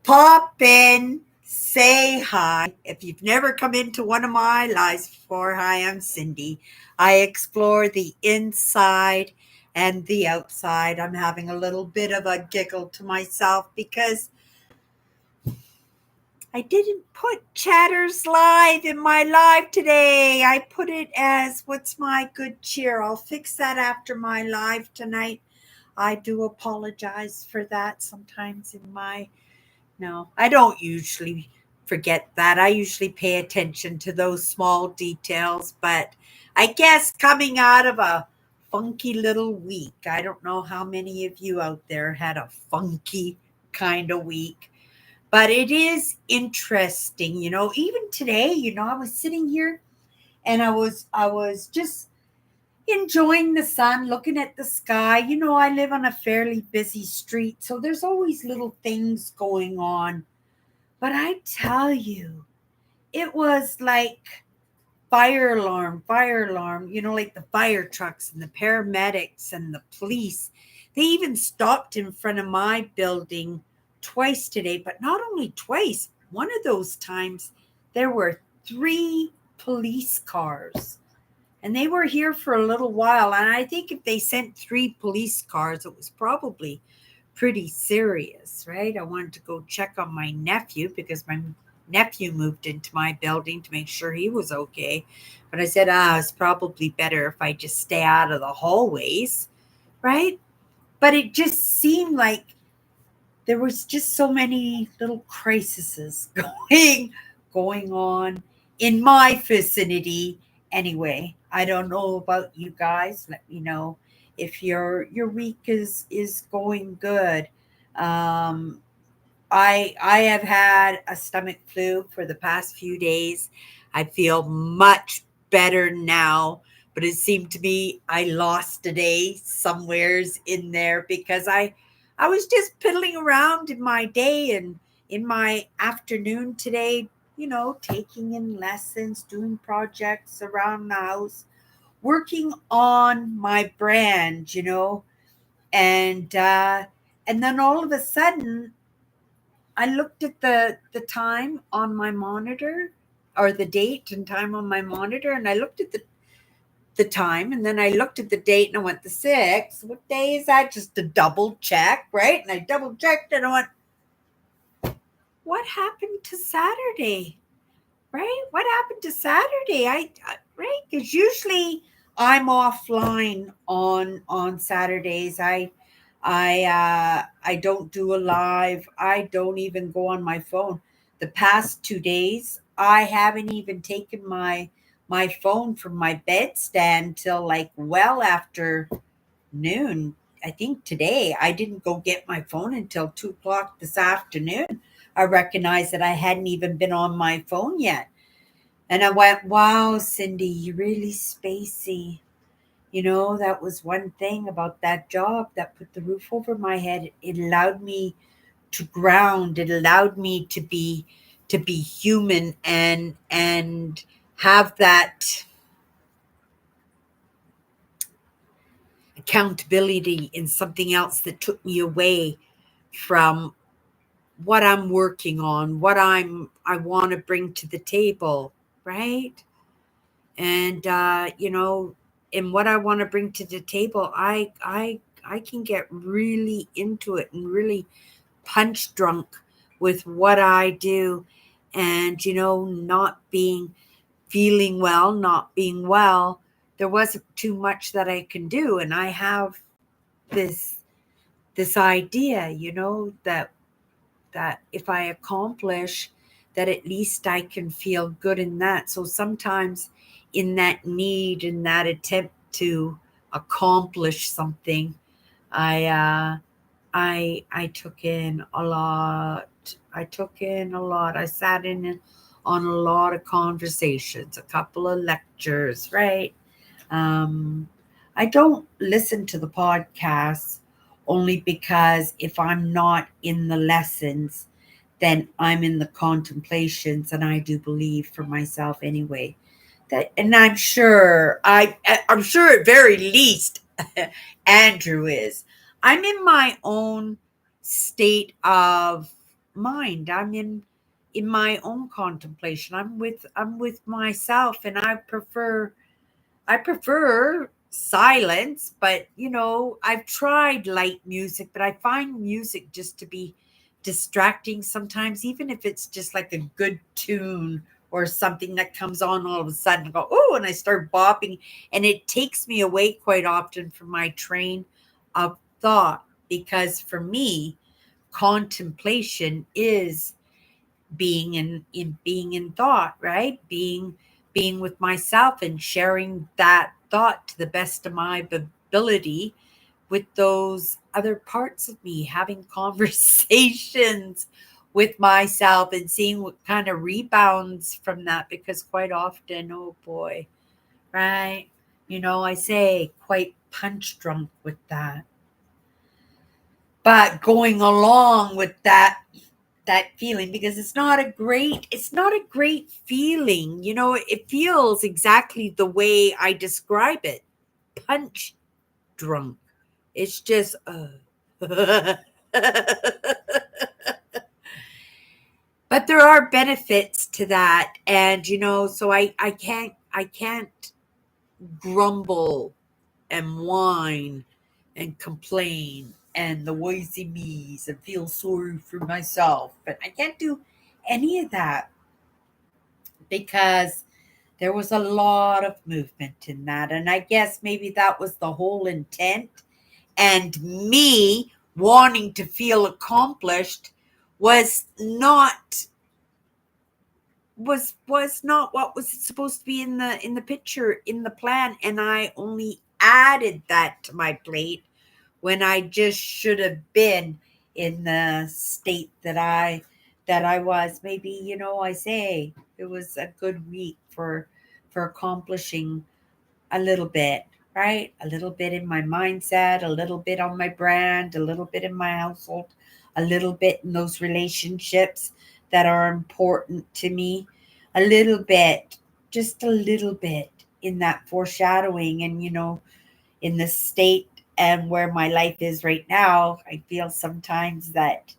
Pop in, say hi. If you've never come into one of my lives before, hi, I'm Cindy. I explore the inside and the outside. I'm having a little bit of a giggle to myself because I didn't put Chatters Live in my live today. I put it as What's My Good Cheer. I'll fix that after my live tonight. I do apologize for that sometimes in my. No, I don't usually forget that. I usually pay attention to those small details, but I guess coming out of a funky little week, I don't know how many of you out there had a funky kind of week, but it is interesting, even today, I was sitting here and I was just enjoying the sun, looking at the sky. I live on a fairly busy street, so there's always little things going on. But I tell you, it was like fire alarm, like the fire trucks and the paramedics and the police. They even stopped in front of my building twice today, but not only twice, one of those times there were three police cars. And they were here for a little while. And I think if they sent three police cars, it was probably pretty serious, right? I wanted to go check on my nephew because my nephew moved into my building to make sure he was okay. But I said, it's probably better if I just stay out of the hallways, right? But it just seemed like there was just so many little crises going on in my vicinity. Anyway, I don't know about you guys. Let me know if your week is going good. Um, I have had a stomach flu for the past few days. I feel much better now, but it seemed to me I lost a day somewheres in there because I was just piddling around in my day and in my afternoon today, taking in lessons, doing projects around the house, working on my brand, and then all of a sudden I looked at the time on my monitor, or the date and time on my monitor, and I looked at the time, and then I looked at the date and I went, the 6th, what day is that? Just to double check, right? And I double checked and I went, what happened to Saturday? Right? What happened to Saturday? Right? Because usually I'm offline on Saturdays. I don't do a live. I don't even go on my phone. The past 2 days, I haven't even taken my phone from my bedstand till like well after noon. I think today I didn't go get my phone until 2 o'clock this afternoon. I recognized that I hadn't even been on my phone yet. And I went, wow, Cindy, you're really spacey. That was one thing about that job that put the roof over my head. It allowed me to ground. It allowed me to be human and have that accountability in something else that took me away from what I'm working on, what I want to bring to the table, right? And in what I want to bring to the table, I can get really into it and really punch drunk with what I do, and not being feeling well, not being well, there wasn't too much that I can do, and I have this idea, that if I accomplish, that at least I can feel good in that. So sometimes in that need, in that attempt to accomplish something, I took in a lot. I took in a lot. I sat in on a lot of conversations, a couple of lectures, right? Um, I don't listen to the podcasts only because if I'm not in the lessons, then I'm in the contemplations, and I do believe for myself anyway that, and I'm sure at very least Andrew is. I'm in my own state of mind. I'm in my own contemplation. I'm with myself, and I prefer silence, but I've tried light music, but I find music just to be distracting sometimes, even if it's just like a good tune or something that comes on all of a sudden. I go, oh, and I start bopping, and it takes me away quite often from my train of thought because for me, contemplation is being in thought, right? Being with myself and sharing that thought to the best of my ability with those other parts of me, having conversations with myself and seeing what kind of rebounds from that, because quite often, oh boy, right, I say quite punch drunk with that. But going along with that feeling, because it's not a great feeling. It feels exactly the way I describe it. Punch drunk. It's just but there are benefits to that, and so I can't grumble and whine and complain and the woesy me's and feel sorry for myself. But I can't do any of that because there was a lot of movement in that. And I guess maybe that was the whole intent. And me wanting to feel accomplished was not was not what was supposed to be in the picture, in the plan, and I only added that to my plate when I just should have been in the state that I was. Maybe, I say it was a good week for accomplishing a little bit, right? A little bit in my mindset, a little bit on my brand, a little bit in my household, a little bit in those relationships that are important to me, a little bit, just a little bit in that foreshadowing. And, in the state and where my life is right now, I feel sometimes that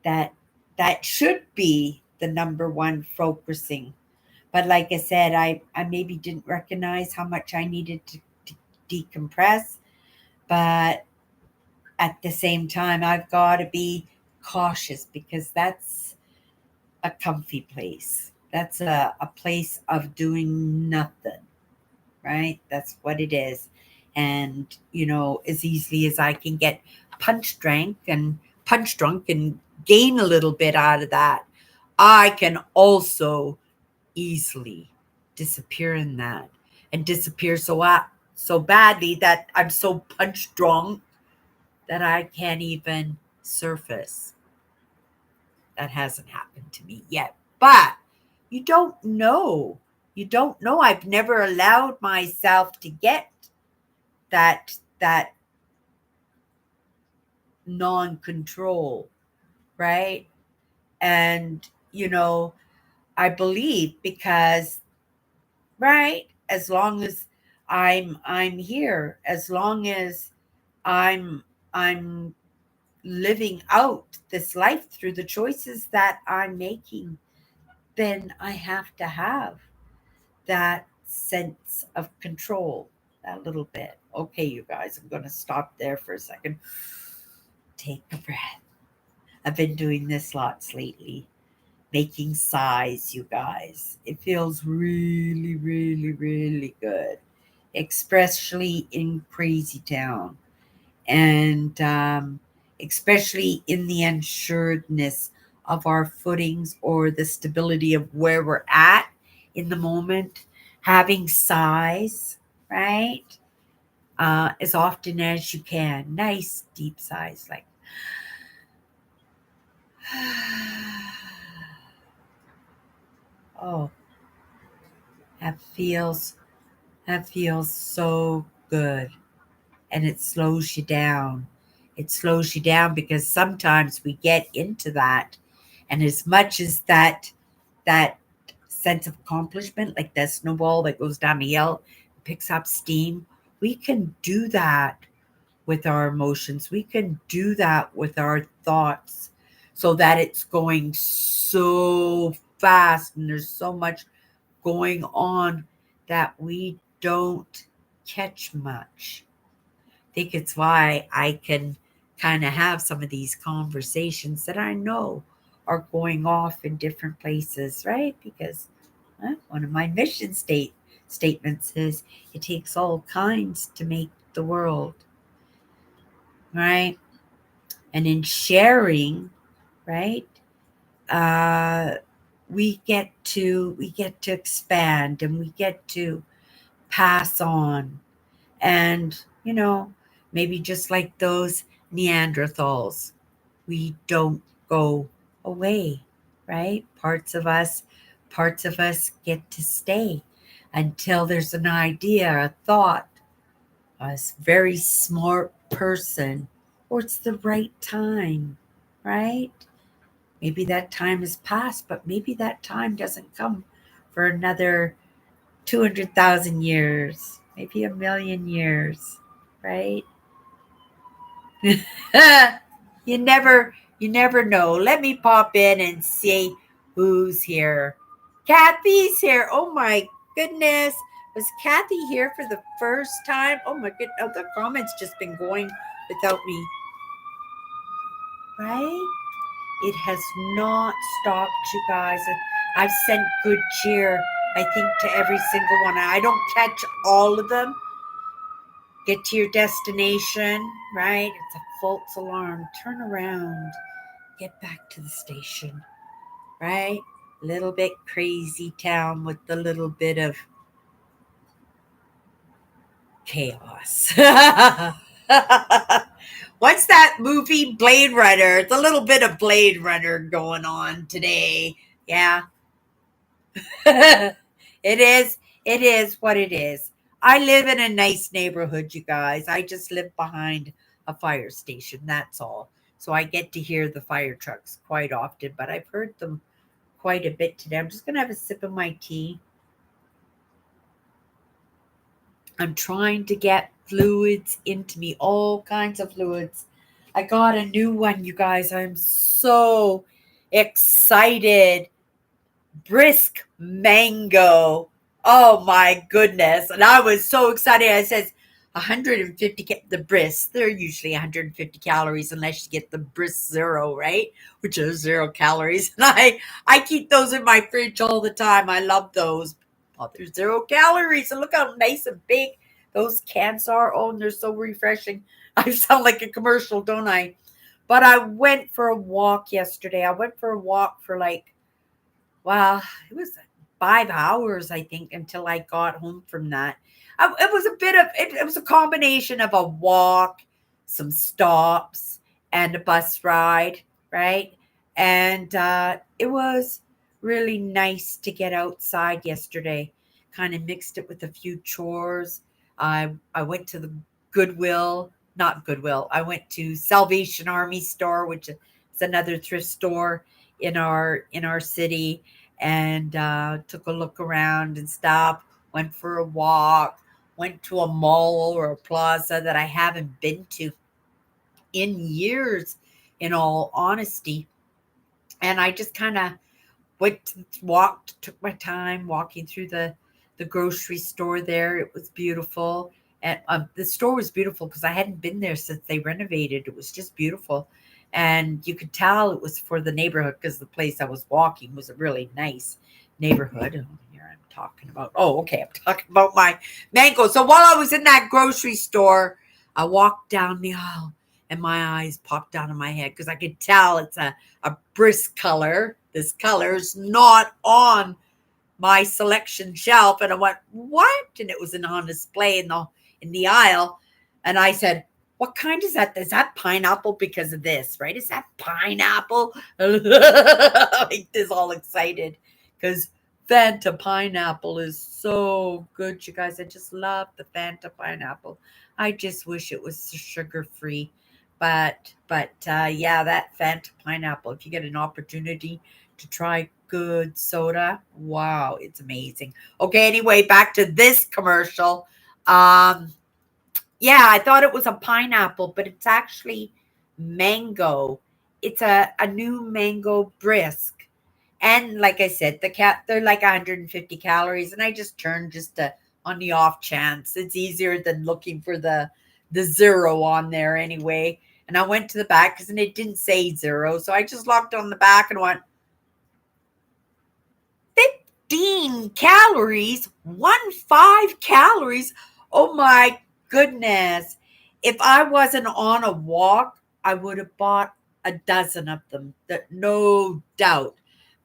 that should be the number one focusing. But like I said, I maybe didn't recognize how much I needed to decompress. But at the same time, I've got to be cautious because that's a comfy place. That's a place of doing nothing, right? That's what it is. And, as easily as I can get punch drunk and gain a little bit out of that, I can also easily disappear in that, and disappear so badly that I'm so punch drunk that I can't even surface. That hasn't happened to me yet, but you don't know. You don't know. I've never allowed myself to get that non-control, right? And I believe because, right, as long as I'm here, as long as I'm I'm living out this life through the choices that I'm making, then I have to have that sense of control, that little bit. Okay, you guys, I'm going to stop there for a second. Take a breath. I've been doing this lots lately, making sighs, you guys. It feels really, really, really good, especially in Crazy Town, and especially in the unsuredness of our footings or the stability of where we're at in the moment. Having sighs, right? As often as you can. Nice deep sighs, like oh, that feels that feels so good. And it slows you down. It slows you down because sometimes we get into that, and as much as that sense of accomplishment, like that snowball that goes down the hill, picks up steam, we can do that with our emotions. We can do that with our thoughts so that it's going so fast and there's so much going on that we don't catch much. I think it's why I can kind of have some of these conversations that I know are going off in different places, right? Because one of my statements is it takes all kinds to make the world, right? And in sharing, right, uh, we get to expand and we get to pass on, and maybe just like those Neanderthals, we don't go away, right? Parts of us get to stay until there's an idea, a thought, a very smart person, or it's the right time, right? Maybe that time has passed, but maybe that time doesn't come for another 200,000 years, maybe a million years, right? You never know. Let me pop in and see who's here. Kathy's here. Oh my goodness. Was Kathy here for the first time? Oh my goodness. Oh, the comments just been going without me, right? It has not stopped, you guys. I've sent good cheer, I think, to every single one. I don't catch all of them. Get to your destination, right? It's a false alarm. Turn around. Get back to the station, right? Little bit crazy town with a little bit of chaos. What's that movie, Blade Runner? It's a little bit of Blade Runner going on today. Yeah. It is. It is what it is. I live in a nice neighborhood, you guys. I just live behind a fire station. That's all. So I get to hear the fire trucks quite often, but I've heard them quite a bit today. I'm just going to have a sip of my tea. I'm trying to get fluids into me, all kinds of fluids. I got a new one, you guys. I'm so excited. Brisk mango. Oh my goodness. And I was so excited. I says 150, the brisk, they're usually 150 calories unless you get the brisk zero, right? Which is 0 calories. And I keep those in my fridge all the time. I love those. Oh, they're 0 calories. And look how nice and big those cans are. Oh, and they're so refreshing. I sound like a commercial, don't I? But I went for a walk yesterday. I went for a walk for well, it was 5 hours, I think, until I got home from that. It was a bit of it was a combination of a walk, some stops, and a bus ride, right? And it was really nice to get outside yesterday. Kind of mixed it with a few chores. I went to the Goodwill, not Goodwill. I went to Salvation Army store, which is another thrift store in our city, and took a look around and stuff. Went for a walk. Went to a mall or a plaza that I haven't been to in years, in all honesty. And I just kind of walked, took my time walking through the grocery store there. It was beautiful. And the store was beautiful because I hadn't been there since they renovated. It was just beautiful. And you could tell it was for the neighborhood because the place I was walking was a really nice neighborhood. And here I'm talking about, oh, okay, I'm talking about my mango. So while I was in that grocery store, I walked down the aisle and my eyes popped out of my head because I could tell it's a brisk color. This color is not on my selection shelf. And I went, what? And it was on display in the aisle. And I said, what kind is that? Is that pineapple because of this, right? Is that pineapple? Like this, all excited because Fanta pineapple is so good, you guys. I just love the Fanta pineapple. I just wish it was sugar free. But yeah, that Fanta pineapple, if you get an opportunity to try good soda, wow, it's amazing. Okay, anyway, back to this commercial. Um, Yeah, I thought it was a pineapple, but it's actually mango. It's a new mango brisk. And like I said, they're like 150 calories, and I just turned just to on the off chance. It's easier than looking for the zero on there anyway. And I went to the back because it didn't say zero, so I just looked on the back and went 15 calories, 15 calories. Oh my goodness! If I wasn't on a walk, I would have bought a dozen of them. No doubt.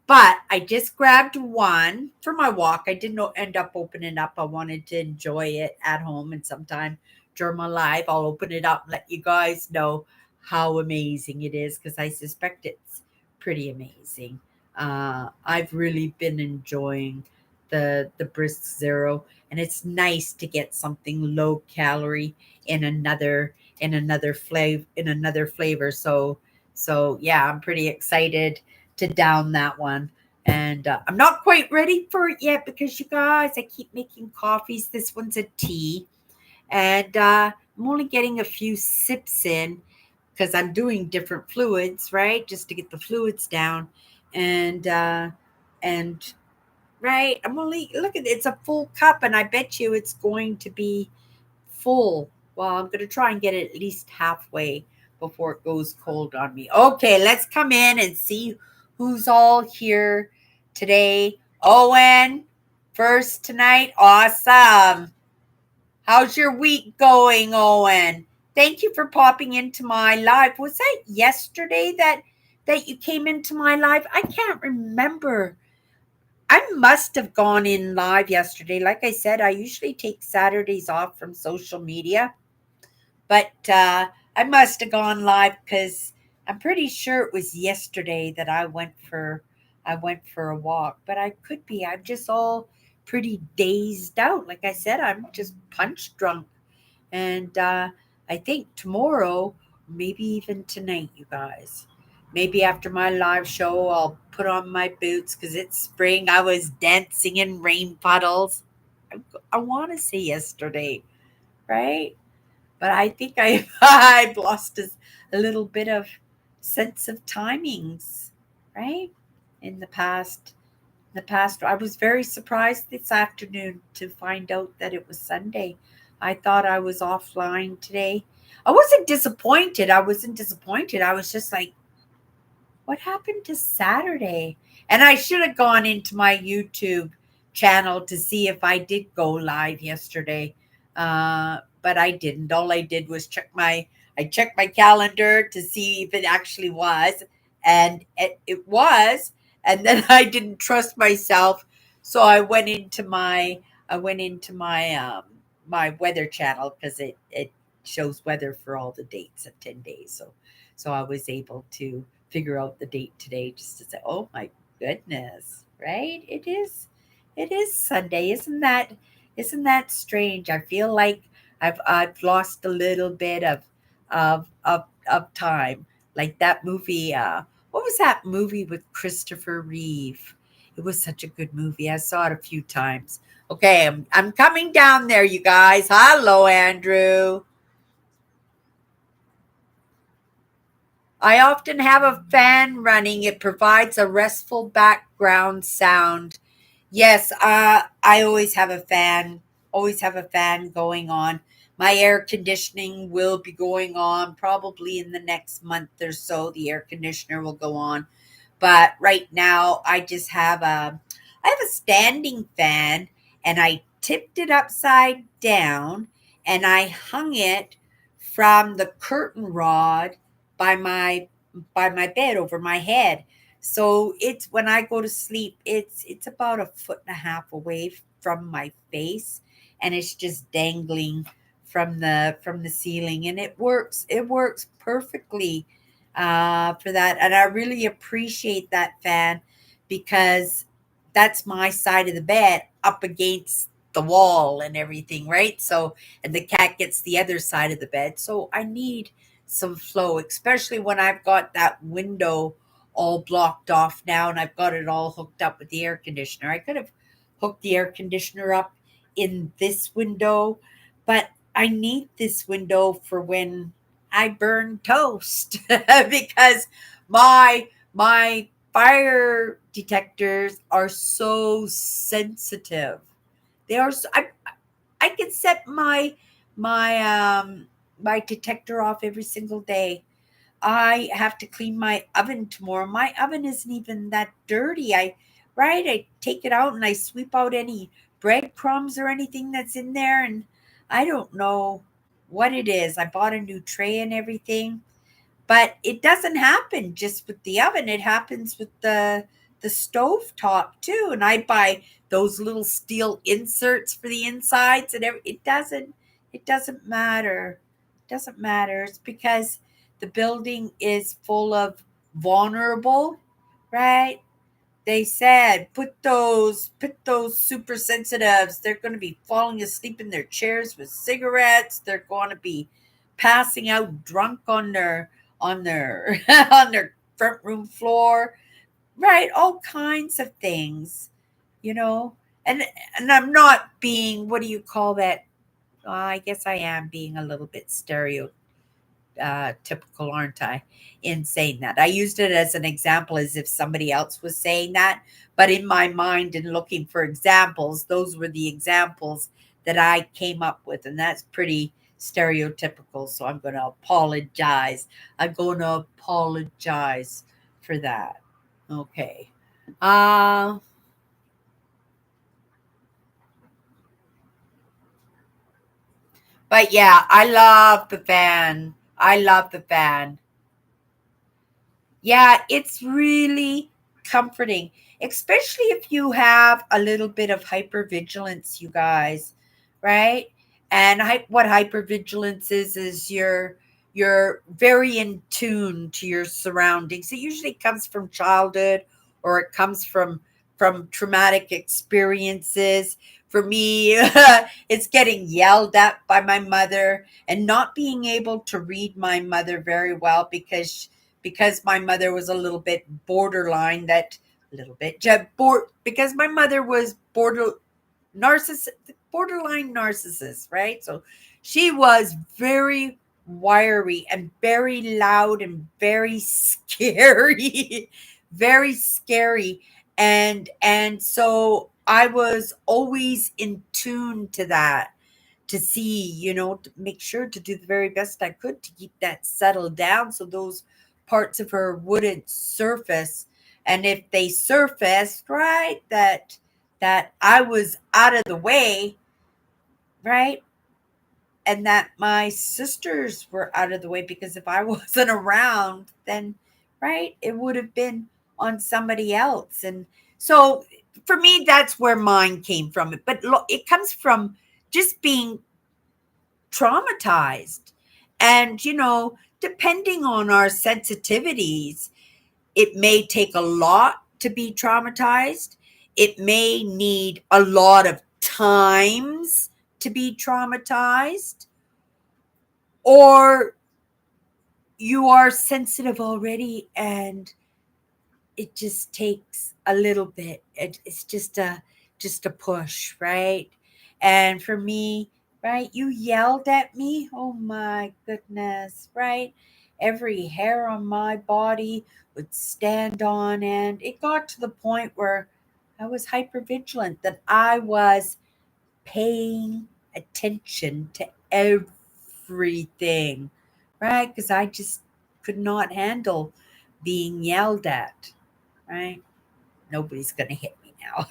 But I just grabbed one for my walk. I didn't end up opening it up. I wanted to enjoy it at home, and sometime during my life, I'll open it up and let you guys know how amazing it is because I suspect it's pretty amazing. I've really been enjoying the brisk zero, and it's nice to get something low calorie in another flavor. So yeah, I'm pretty excited to down that one. And I'm not quite ready for it yet because you guys, I keep making coffees. This one's a tea, and I'm only getting a few sips in because I'm doing different fluids, right? Just to get the fluids down, and and right, I'm only look at it's a full cup, and I bet you it's going to be full. Well, I'm going to try and get it at least halfway before it goes cold on me. Okay, let's come in and see who's all here today. Owen, first tonight. Awesome. How's your week going, Owen? Thank you for popping into my live. Was that yesterday that you came into my live? I can't remember. I must have gone in live yesterday. Like I said, I usually take Saturdays off from social media, but I must have gone live because I'm pretty sure it was yesterday that I went for a walk. But I could be. I'm just all pretty dazed out. Like I said, I'm just punch drunk, and I think tomorrow, maybe even tonight, you guys. Maybe after my live show, I'll put on my boots because it's spring. I was dancing in rain puddles. I want to say yesterday, right? But I think I've lost a little bit of sense of timings, right? In the past, I was very surprised this afternoon to find out that it was Sunday. I thought I was offline today. I wasn't disappointed. I wasn't disappointed. I was just like, what happened to Saturday? And I should have gone into my YouTube channel to see if I did go live yesterday. But I didn't. All I did was checked my calendar to see if it actually was. And it was. And then I didn't trust myself. So I went into my my weather channel because it shows weather for all the dates of 10 days. So I was able to figure out the date today just to say, "Oh my goodness, right? It is Sunday. Isn't that strange? I feel like I've lost a little bit of time. Like that movie, what was that movie with Christopher Reeve? It was such a good movie. I saw it a few times. Okay, I'm coming down there, you guys. Hello, Andrew. I often have a fan running. It provides a restful background sound. Yes, I always have a fan going on. My air conditioning will be going on probably in the next month or so. The air conditioner will go on. But right now I have a standing fan, and I tipped it upside down, and I hung it from the curtain rod by my bed over my head. So it's when I go to sleep, it's about a foot and a half away from my face, and it's just dangling from the ceiling, and it works perfectly for that. And I really appreciate that fan because that's my side of the bed up against the wall and everything, right? So, and the cat gets the other side of the bed. So I need some flow, especially when I've got that window all blocked off now and I've got it all hooked up with the air conditioner. I could have hooked the air conditioner up in this window, but I need this window for when I burn toast because my fire detectors are so sensitive. They are so, I can set my my detector off every single day. I have to clean my oven tomorrow. My oven isn't even that dirty. I take it out and I sweep out any breadcrumbs or anything that's in there, and I don't know what it is. I bought a new tray and everything, but it doesn't happen just with the oven. It happens with the stove top too. And I buy those little steel inserts for the insides and it doesn't matter. It doesn't matter. It's because the building is full of vulnerable, right? They said put those super sensitives. They're going to be falling asleep in their chairs with cigarettes. They're going to be passing out drunk on their on their front room floor, right? All kinds of things, you know. And and I'm not being, what do you call that? I guess I am being a little bit typical, aren't I, in saying that? I used it as an example as if somebody else was saying that. But in my mind and looking for examples, those were the examples that I came up with. And that's pretty stereotypical. So I'm going to apologize. I'm going to apologize for that. Okay. Uh, but yeah, I love the fan. I love the fan. Yeah, it's really comforting, especially if you have a little bit of hypervigilance, you guys, right? And what hypervigilance is you're very in tune to your surroundings. It usually comes from childhood or it comes from traumatic experiences. For me, it's getting yelled at by my mother and not being able to read my mother very well because my mother was a little bit borderline, that little bit because my mother was borderline narcissist, right? So she was very wiry and very loud and very scary, very scary. And so I was always in tune to that, to see, to make sure to do the very best I could to keep that settled down so those parts of her wouldn't surface. And if they surfaced, right, that I was out of the way, right? And that my sisters were out of the way, because if I wasn't around, then right, it would have been on somebody else. And so for me, that's where mine came from. But it comes from just being traumatized. And, depending on our sensitivities, it may take a lot to be traumatized. It may need a lot of times to be traumatized, or you are sensitive already and it just takes a little bit. It's just a push, right? And for me, right, you yelled at me. Oh my goodness, right? Every hair on my body would stand on end. It got to the point where I was hyper vigilant, that I was paying attention to everything, right? Because I just could not handle being yelled at, right? Nobody's going to hit me now.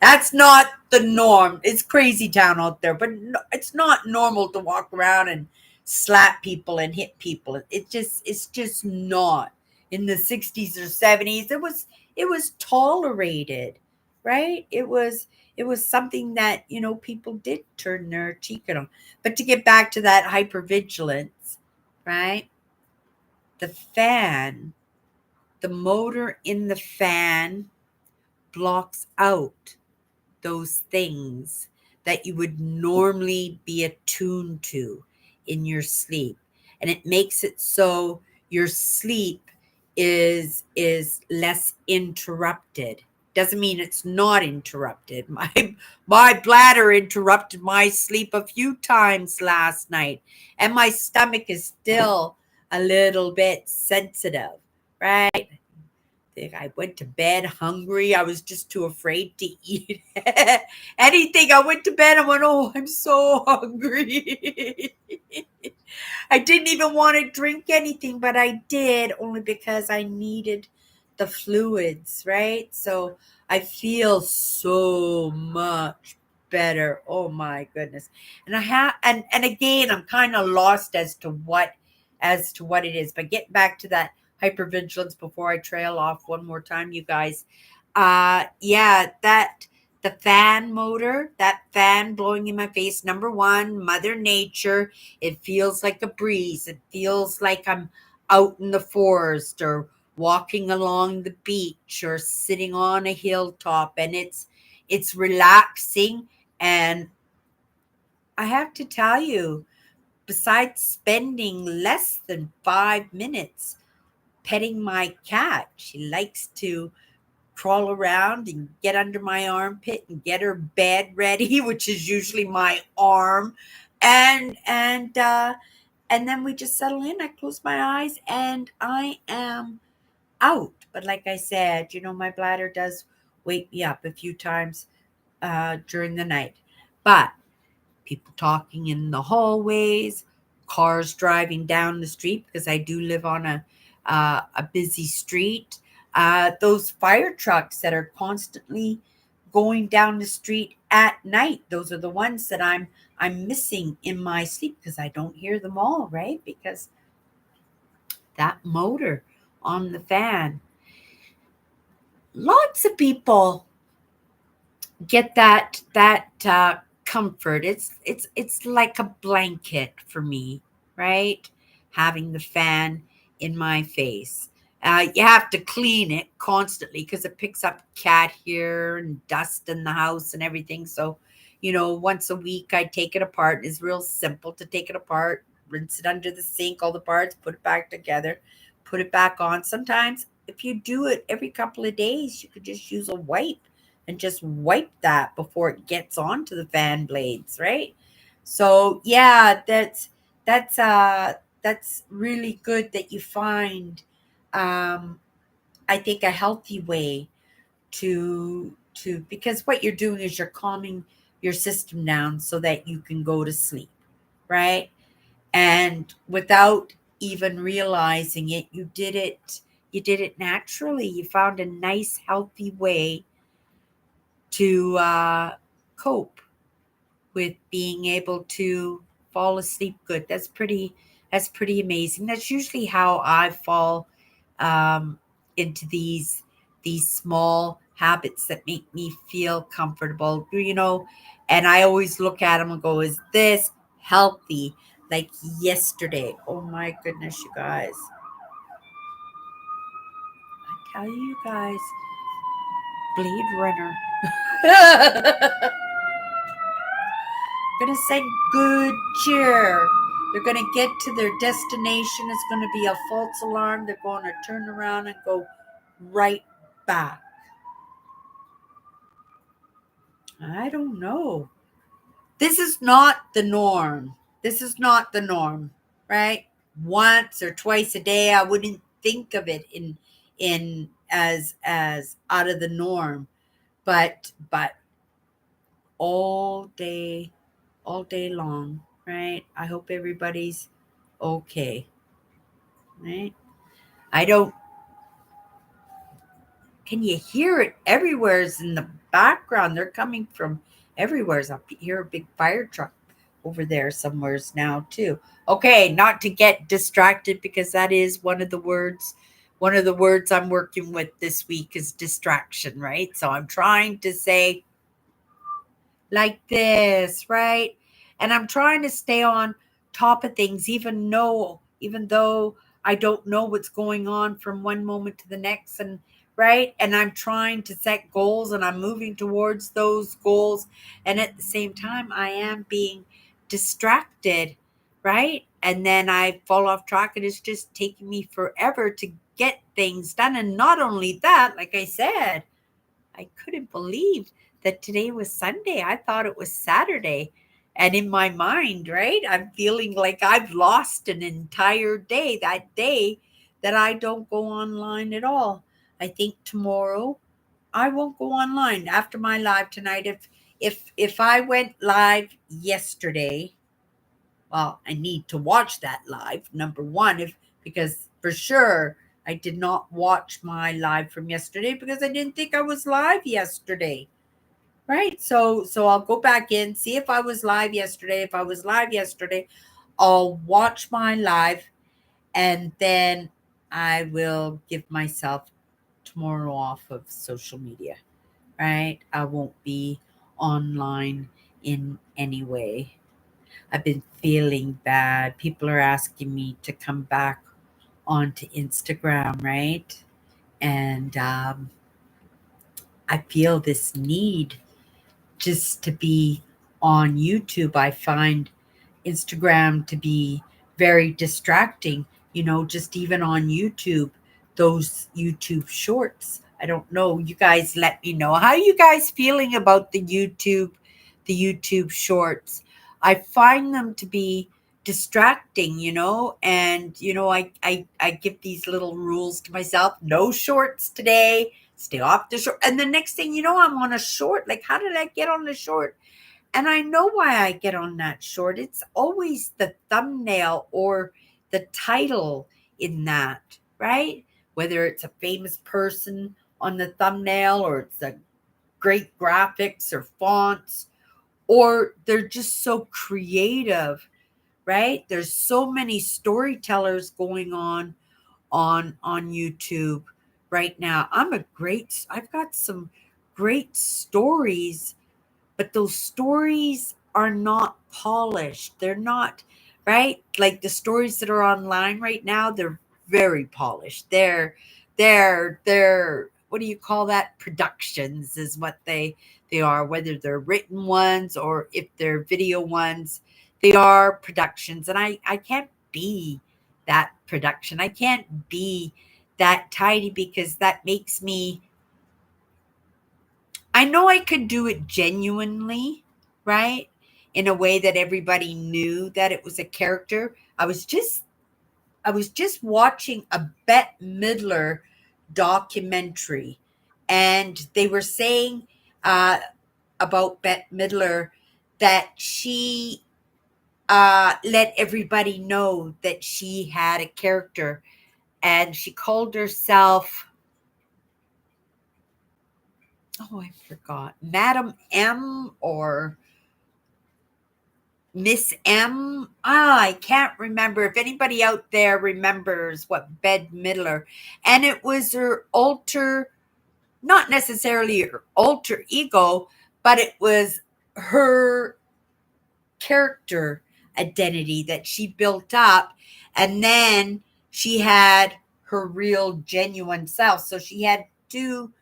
That's not the norm. It's crazy town out there, but it's not normal to walk around and slap people and hit people. It's just not. In the 60s or 70s, it was tolerated, right? It was something that, people did turn their cheek on. But to get back to that hypervigilance, right? The fan, the motor in the fan blocks out those things that you would normally be attuned to in your sleep, and it makes it so your sleep is less interrupted, doesn't mean it's not interrupted. My bladder interrupted my sleep a few times last night, and my stomach is still a little bit sensitive, right? I went to bed hungry. I was just too afraid to eat anything. I went to bed and went, oh, I'm so hungry. I didn't even want to drink anything, but I did only because I needed the fluids, right? So I feel so much better. Oh my goodness. And and again, I'm kind of lost as to what it is. But get back to that hypervigilance before I trail off one more time, you guys. Yeah, that the fan motor, that fan blowing in my face. Number one, Mother Nature. It feels like a breeze. It feels like I'm out in the forest or walking along the beach or sitting on a hilltop, and it's relaxing. And I have to tell you, besides spending less than 5 minutes petting my cat, she likes to crawl around and get under my armpit and get her bed ready, which is usually my arm. And then we just settle in. I close my eyes and I am out. But like I said, my bladder does wake me up a few times during the night. But people talking in the hallways, cars driving down the street because I do live on a busy street. Those fire trucks that are constantly going down the street at night. Those are the ones that I'm missing in my sleep because I don't hear them all, right? Because that motor on the fan. Lots of people get that comfort. It's like a blanket for me, right? Having the fan in my face. You have to clean it constantly because it picks up cat hair and dust in the house and everything. So, once a week I take it apart. It's real simple to take it apart, rinse it under the sink, all the parts, put it back together, put it back on. Sometimes if you do it every couple of days, you could just use a wipe and just wipe that before it gets onto the fan blades, right? So yeah, that's really good that you find um I think a healthy way to because what you're doing is you're calming your system down so that you can go to sleep, right? And without even realizing it, you did it naturally. You found a nice healthy way to cope with being able to fall asleep good. That's pretty amazing. That's usually how I fall into these small habits that make me feel comfortable. And I always look at them and go, "Is this healthy?" Like yesterday. Oh my goodness, you guys! I tell you guys, Blade Runner. Gonna send good cheer. They're gonna get to their destination. It's gonna be a false alarm. They're going to turn around and go right back. I don't know. This is not the norm. This is not the norm, right? Once or twice a day, I wouldn't think of it in as out of the norm, but all day all day long, right? I hope everybody's okay, right? I don't, can you hear it? Everywhere's in the background. They're coming from everywhere's. I hear a big fire truck over there somewheres now, too. Okay, not to get distracted because that is one of the words. One of the words I'm working with this week is distraction, right? So I'm trying to say like this, right? And I'm trying to stay on top of things, even though I don't know what's going on from one moment to the next, and right. And I'm trying to set goals, and I'm moving towards those goals, and at the same time, I am being distracted, right? And then I fall off track, and it's just taking me forever to get things done. And not only that, like I said, I couldn't believe that today was Sunday. I thought it was Saturday. And in my mind, right, I'm feeling like I've lost an entire day, that day that I don't go online at all. I think tomorrow I won't go online after my live tonight. If I went live yesterday, well, I need to watch that live. Number one, if because for sure I did not watch my live from yesterday because I didn't think I was live yesterday. Right? So I'll go back in, see if I was live yesterday. If I was live yesterday, I'll watch my live and then I will give myself tomorrow off of social media. Right? I won't be online in any way. I've been feeling bad. People are asking me to come back onto Instagram, right? And I feel this need just to be on YouTube. I find Instagram to be very distracting, just even on YouTube, those YouTube shorts. I don't know. You guys let me know. How are you guys feeling about the YouTube shorts? I find them to be distracting, and I give these little rules to myself. No shorts today. Stay off the short. And the next thing you know, I'm on a short. Like, how did I get on the short? And I know why I get on that short. It's always the thumbnail or the title in that, right? Whether it's a famous person on the thumbnail or it's a great graphics or fonts, or they're just so creative, right? There's so many storytellers going on YouTube right now. I've got some great stories, but those stories are not polished. They're not, right? Like the stories that are online right now, they're very polished. They're what do you call that? Productions is what they are, whether they're written ones or if they're video ones, they are productions. And I can't be that production. I can't be that tidy because that makes me, I know I could do it genuinely, right? In a way that everybody knew that it was a character. I was just watching a Bette Midler documentary, and they were saying uh, about Bette Midler that she let everybody know that she had a character, and she called herself, oh, I forgot, Madam M or Miss M. I can't remember if anybody out there remembers what Bette Midler, and it was her not necessarily her alter ego, but it was her character identity that she built up, and then she had her real genuine self. So she had two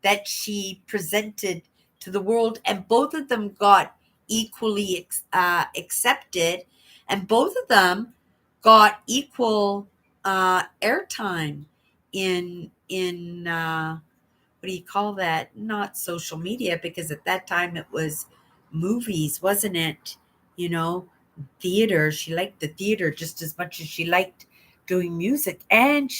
that she presented to the world, and both of them got equally accepted, and both of them got equal airtime in what do you call that? Not social media, because at that time it was movies, wasn't it? You know, theater. She liked the theater just as much as she liked doing music, and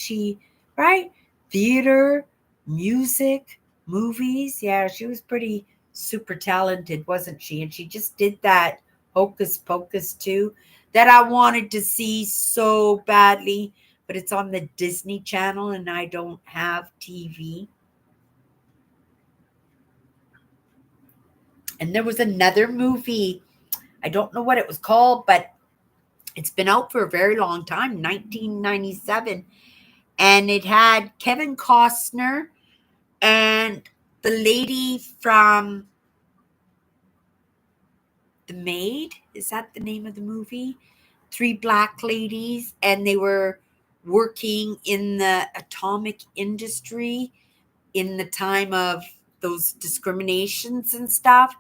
right, theater, music, movies. Yeah, she was pretty super talented, wasn't she? And she just did that Hocus Pocus too, that I wanted to see so badly, but it's on the Disney Channel and I don't have TV. And there was another movie. I don't know what it was called, but it's been out for a very long time, 1997. And it had Kevin Costner and the lady from The Maid. Is that the name of the movie? Three black ladies, and they were working in the atomic industry in the time of those discriminations and stuff.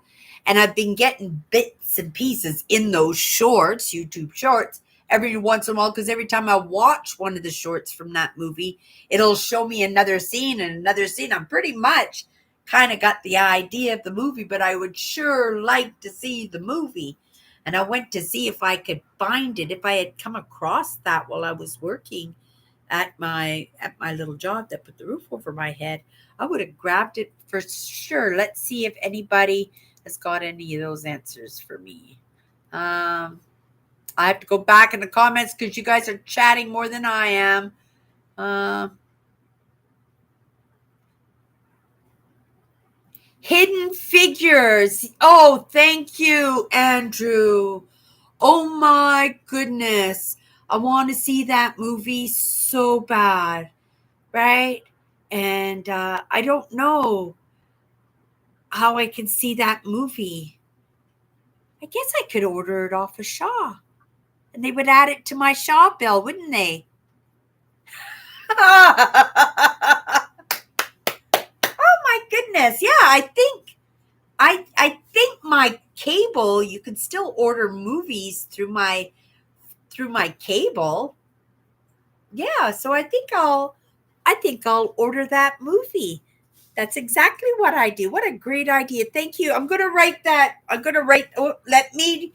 And I've been getting bits and pieces in those shorts, YouTube shorts, every once in a while, because every time I watch one of the shorts from that movie, it'll show me another scene and another scene. I'm pretty much kind of got the idea of the movie, but I would sure like to see the movie. And I went to see if I could find it, if I had come across that while I was working at my little job that put the roof over my head. I would have grabbed it for sure. Let's see if anybody has got any of those answers for me. I have to go back in the comments because you guys are chatting more than I am. Hidden Figures. Oh, thank you, Andrew. Oh my goodness. I want to see that movie so bad, right? And I don't know how I can see that movie. I guess I could order it off of Shaw. And they would add it to my Shaw bill, wouldn't they? Oh my goodness. Yeah, I think my cable, you can still order movies through my cable. Yeah, so I think I'll order that movie. That's exactly what I do. What a great idea. Thank you. I'm going to write that. Let me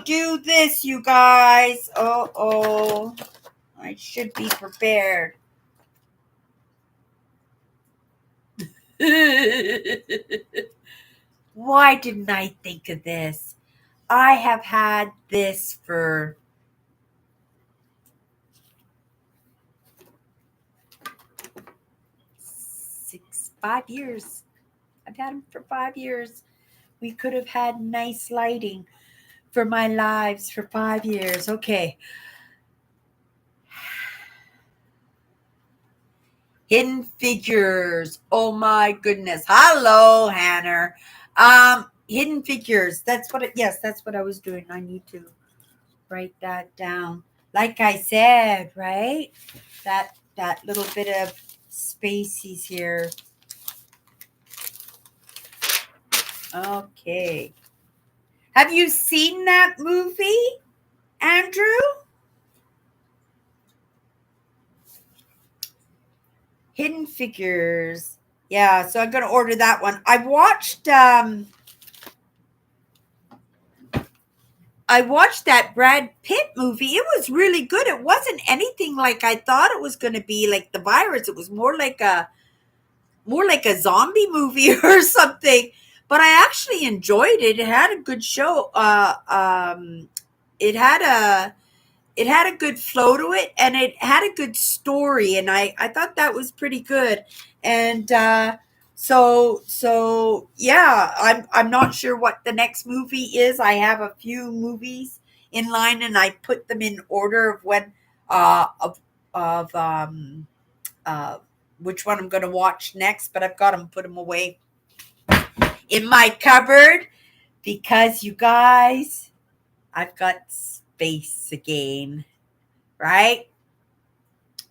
do this, you guys. Oh. I should be prepared. Why didn't I think of this? I have had this for 5 years. I've had them for 5 years. We could have had nice lighting for my lives for 5 years. Okay. Hidden Figures. Oh my goodness. Hello, Hannah. Hidden Figures. That's what I was doing. I need to write that down. Like I said, right? That little bit of spaces here. Okay. Have you seen that movie, Andrew? Hidden Figures. Yeah, so I'm going to order that one. I watched that Brad Pitt movie. It was really good. It wasn't anything like I thought it was going to be, like the virus. It was more like a zombie movie or something. But I actually enjoyed it. It had a good show. It had a good flow to it, and it had a good story, and I thought that was pretty good. And so yeah, I'm not sure what the next movie is. I have a few movies in line, and I put them in order of when of which one I'm going to watch next, but I've got them, put them away in my cupboard because, you guys, I've got space again, right?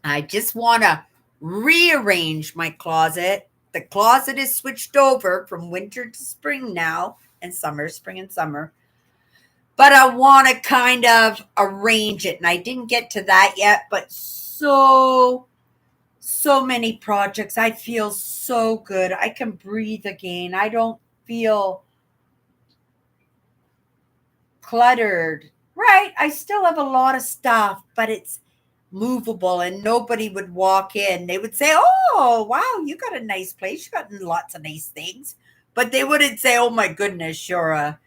I just want to rearrange my closet. The closet is switched over from winter to spring now, and spring and summer. But I want to kind of arrange it, and I didn't get to that yet, but so many projects. I feel so good. I can breathe again. I don't feel cluttered. Right. I still have a lot of stuff, but it's movable, and nobody would walk in. They would say, "Oh, wow, you got a nice place. You got lots of nice things." But they wouldn't say, "Oh my goodness, you're a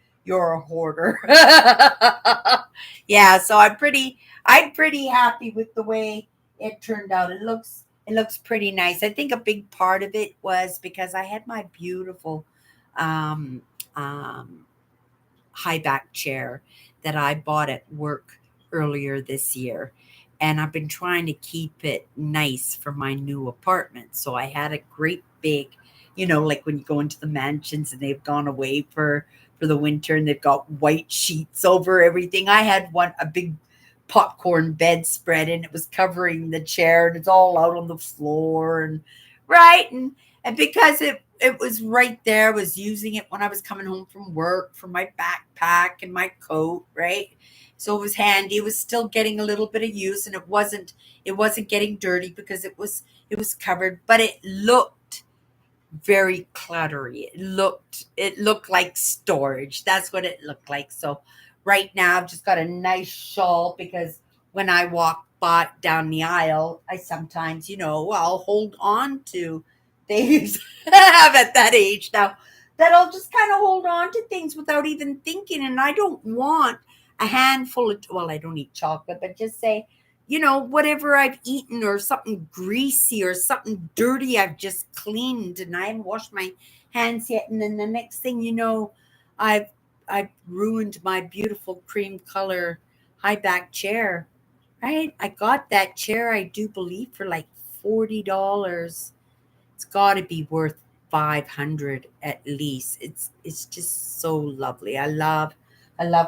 hoarder." Yeah, so I'm pretty happy with the way it turned out. It looks pretty nice. I think a big part of it was because I had my beautiful um, high back chair that I bought at work earlier this year. And I've been trying to keep it nice for my new apartment. So I had a great big, like when you go into the mansions and they've gone away for the winter and they've got white sheets over everything. I had a big popcorn bedspread, and it was covering the chair, and it's all out on the floor, and right. And because it was right there, I was using it when I was coming home from work for my backpack and my coat, right? So it was handy. It was still getting a little bit of use, and it wasn't getting dirty because it was covered, but it looked very cluttery. It looked like storage. That's what it looked like. So right now I've just got a nice shawl because when I walk down the aisle, I sometimes, I'll hold on to things I have at that age now, that I'll just kind of hold on to things without even thinking. And I don't want a handful of, well, I don't eat chocolate, but just say, whatever I've eaten or something greasy or something dirty I've just cleaned and I haven't washed my hands yet. And then the next thing you know, I've I've ruined my beautiful cream color high back chair. Right? I got that chair, I do believe, for like $40. It's got to be worth 500 at least. It's just so lovely. I love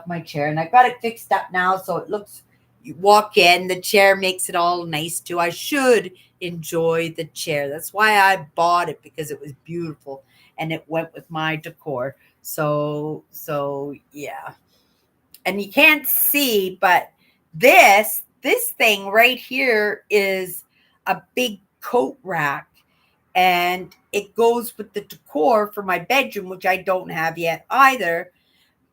my chair, and I got it fixed up now so it looks, you walk in, the chair makes it all nice too. I should enjoy the chair. That's why I bought it, because it was beautiful and it went with my decor. So yeah. And you can't see, but this thing right here is a big coat rack, and it goes with the decor for my bedroom, which I don't have yet either.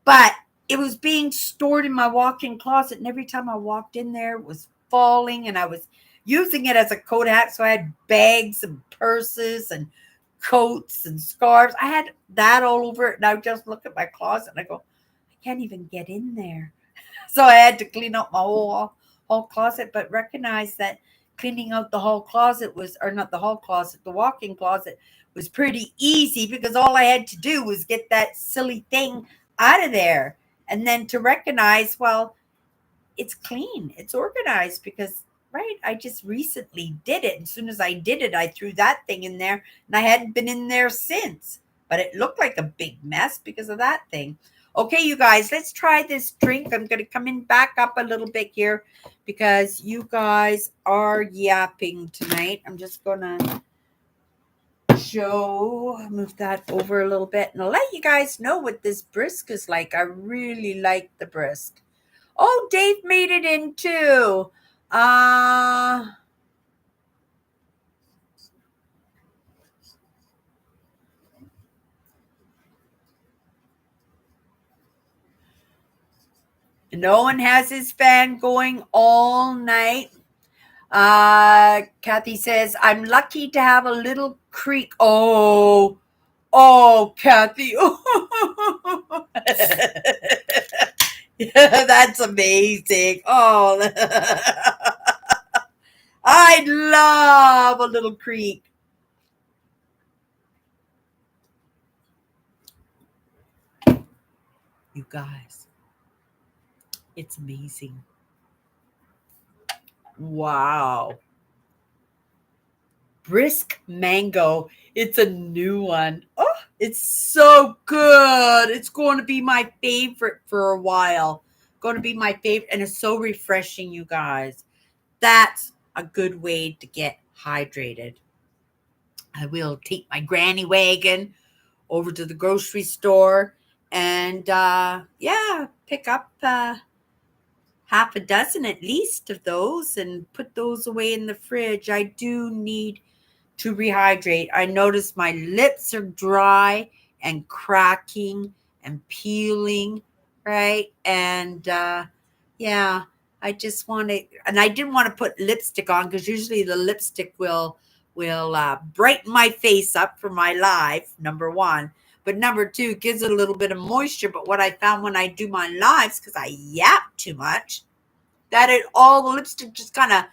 But it was being stored in my walk-in closet, and every time I walked in there, it was falling, and I was using it as a coat hack. So I had bags and purses and coats and scarves. I had that all over it, and I would just look at my closet and I go, I can't even get in there. So I had to clean up my whole closet, but recognize that cleaning out the whole closet was, or not the whole closet, the walk-in closet was pretty easy, because all I had to do was get that silly thing out of there. And then to recognize, well, it's clean, it's organized, because right, I just recently did it. As soon as I did it, I threw that thing in there, and I hadn't been in there since. But it looked like a big mess because of that thing. Okay, you guys, let's try this drink. I'm going to come in back up a little bit here because you guys are yapping tonight. I'm just going to move that over a little bit, and I'll let you guys know what this brisk is like. I really like the brisk. Oh, Dave made it in too. No one has his fan going all night. Kathy says, I'm lucky to have a little creek. Oh, Kathy. Yeah, that's amazing. Oh, I love a little creek. You guys, it's amazing. Wow. Brisk mango. It's a new one. Oh, it's so good. It's going to be my favorite for a while. Going to be my favorite. And it's so refreshing, you guys. That's a good way to get hydrated. I will take my granny wagon over to the grocery store and, yeah, pick up half a dozen at least of those and put those away in the fridge. I do need to rehydrate. I notice my lips are dry and cracking and peeling, right? And yeah, I just want to, and I didn't want to put lipstick on because usually the lipstick will brighten my face up for my live, number one. But number two, it gives it a little bit of moisture. But what I found when I do my lives, because I yap too much, that it all the lipstick just kind of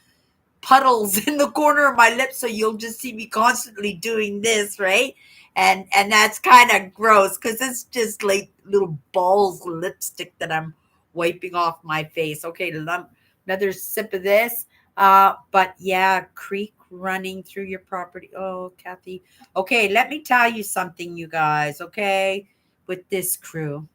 puddles in the corner of my lips, so you'll just see me constantly doing this, right? And that's kind of gross because it's just like little balls of lipstick that I'm wiping off my face. Okay, another sip of this. But yeah, creek running through your property. Oh, Kathy. Okay, let me tell you something, you guys. Okay, with this crew,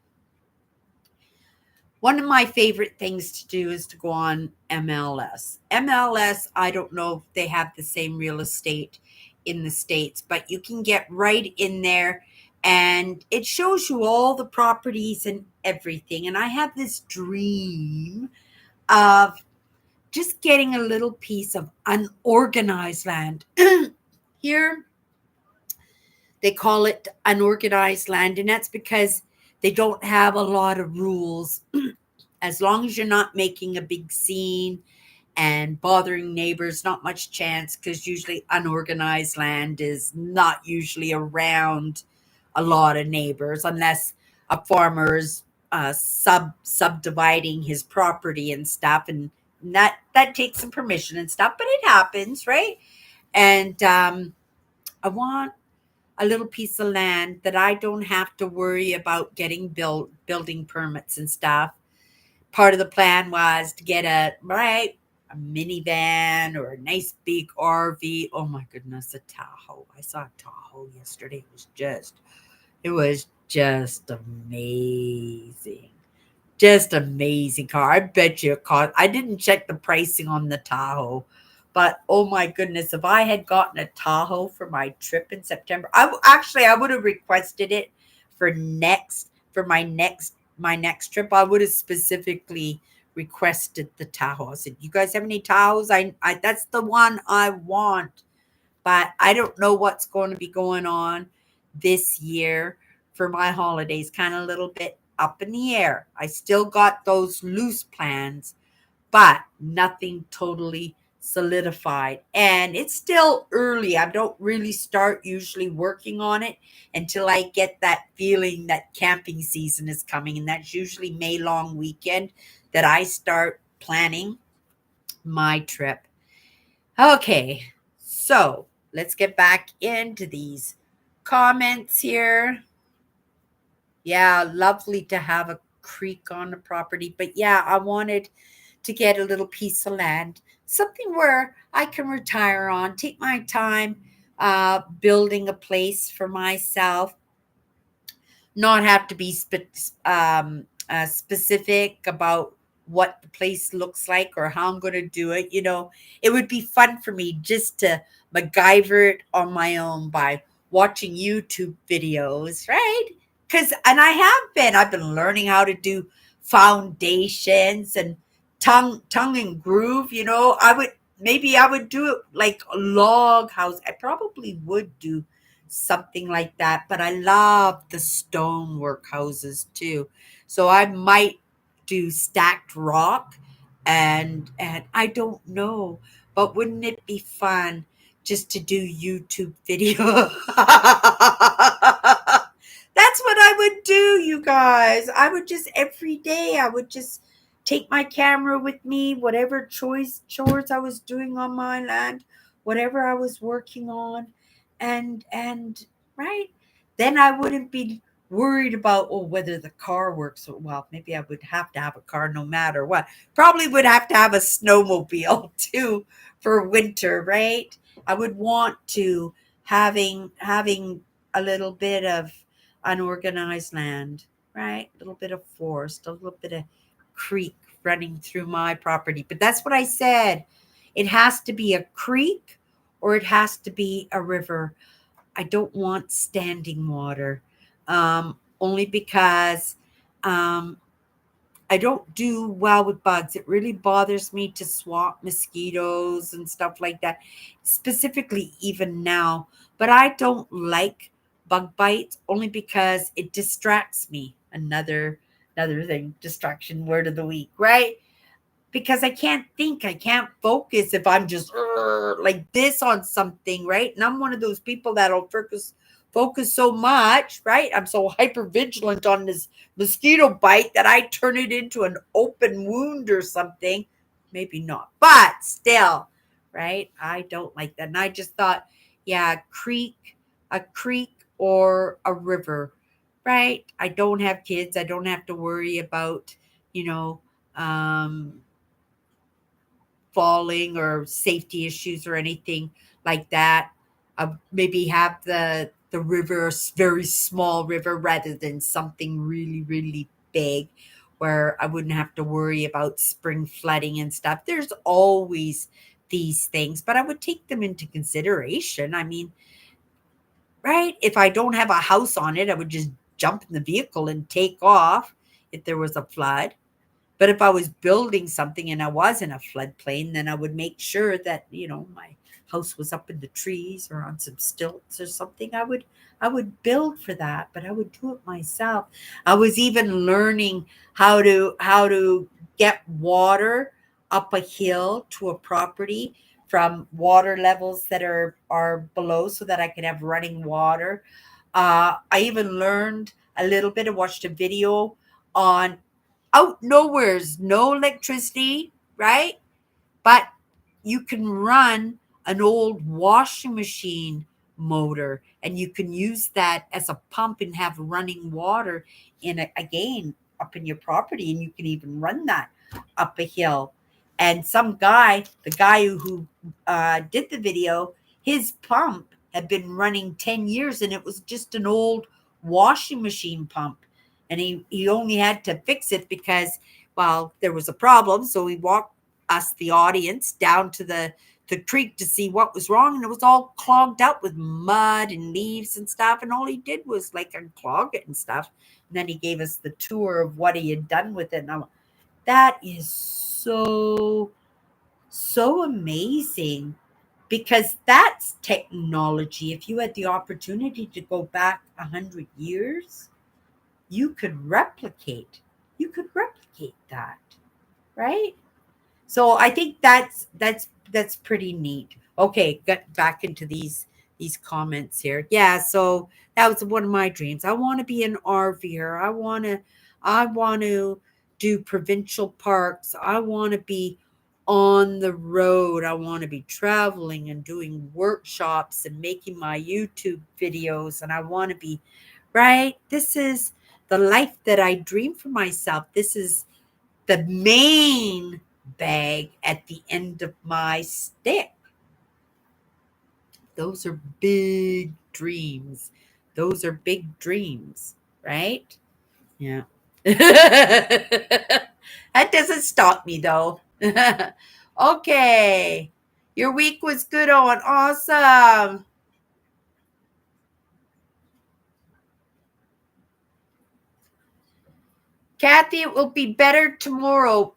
one of my favorite things to do is to go on MLS. MLS, I don't know if they have the same real estate in the States, but you can get right in there and it shows you all the properties and everything. And I have this dream of just getting a little piece of unorganized land. Here, they call it unorganized land, and that's because they don't have a lot of rules. As long as you're not making a big scene and bothering neighbors, not much chance, because usually unorganized land is not usually around a lot of neighbors unless a farmer's subdividing his property and stuff, and that takes some permission and stuff, but it happens, right? And I want a little piece of land that I don't have to worry about getting building permits and stuff. Part of the plan was to get a minivan or a nice big RV. Oh my goodness, a Tahoe. I saw a Tahoe yesterday. It was just amazing. Just amazing car. I bet you it cost. I didn't check the pricing on the Tahoe, but oh my goodness, if I had gotten a Tahoe for my trip in September, I would have requested it for my next trip. I would have specifically requested the Tahoe. I said, "You guys have any Tahoes? I that's the one I want." But I don't know what's going to be going on this year for my holidays. Kind of a little bit up in the air. I still got those loose plans, but nothing totally solidified. And it's still early. I don't really start usually working on it until I get that feeling that camping season is coming. And that's usually May long weekend that I start planning my trip. Okay, so let's get back into these comments here. Yeah, lovely to have a creek on the property. But yeah, I wanted to get a little piece of land, something where I can retire on, take my time building a place for myself, not have to be specific about what the place looks like or how I'm going to do it. It would be fun for me just to MacGyver it on my own by watching YouTube videos, right? I've been learning how to do foundations and tongue and groove. I would do it like a log house. I probably would do something like that, but I love the stonework houses too. So I might do stacked rock, and I don't know, but wouldn't it be fun just to do YouTube video? That's what I would do, you guys. I would just every day I would just take my camera with me, whatever chores I was doing on my land, whatever I was working on, and right, then I wouldn't be worried about whether the car works. Well, maybe I would have to have a car no matter what. Probably would have to have a snowmobile too for winter, right? I would want to having a little bit of unorganized land, right? A little bit of forest, a little bit of creek running through my property. But that's what I said. It has to be a creek or it has to be a river. I don't want standing water, only because um, I don't do well with bugs. It really bothers me to swat mosquitoes and stuff like that, specifically even now. But I don't like bug bites only because it distracts me. Another thing, distraction word of the week, right? Because I can't think, I can't focus if I'm just like this on something, right? And I'm one of those people that'll focus so much, right? I'm so hyper vigilant on this mosquito bite that I turn it into an open wound or something. Maybe not, but still, right? I don't like that. And I just thought, yeah, a creek or a river, right? I don't have kids. I don't have to worry about, you know, um, falling or safety issues or anything like that. Maybe have the river, very small river, rather than something really really big, where I wouldn't have to worry about spring flooding and stuff. There's always these things, but I would take them into consideration. I mean, right? If I don't have a house on it, I would just jump in the vehicle and take off if there was a flood. But if I was building something and I was in a floodplain, then I would make sure that, my house was up in the trees or on some stilts or something. I would build for that, but I would do it myself. I was even learning how to get water up a hill to a property from water levels that are below so that I could have running water. I even learned a little bit and watched a video on out nowhere's no electricity, right? But you can run an old washing machine motor and you can use that as a pump and have running water again up in your property, and you can even run that up a hill. And the guy who did the video, his pump had been running 10 years and it was just an old washing machine pump, and he only had to fix it because, well, there was a problem. So he walked us, the audience, down to the creek to see what was wrong, and it was all clogged up with mud and leaves and stuff, and all he did was like unclog it and stuff. And then he gave us the tour of what he had done with it, and that is so amazing, because that's technology. If you had the opportunity to go back 100 years, you could replicate that, right? So I think that's pretty neat. Okay, get back into these comments here. Yeah, so that was one of my dreams. I want to be an RVer. I want to do provincial parks. I want to be on the road. I want to be traveling and doing workshops and making my YouTube videos, and I want to be, right? This is the life that I dream for myself. This is the main bag at the end of my stick. Those are big dreams. Those are big dreams, right? Yeah. That doesn't stop me though. Okay. Your week was good, Owen. Awesome. Kathy, it will be better tomorrow.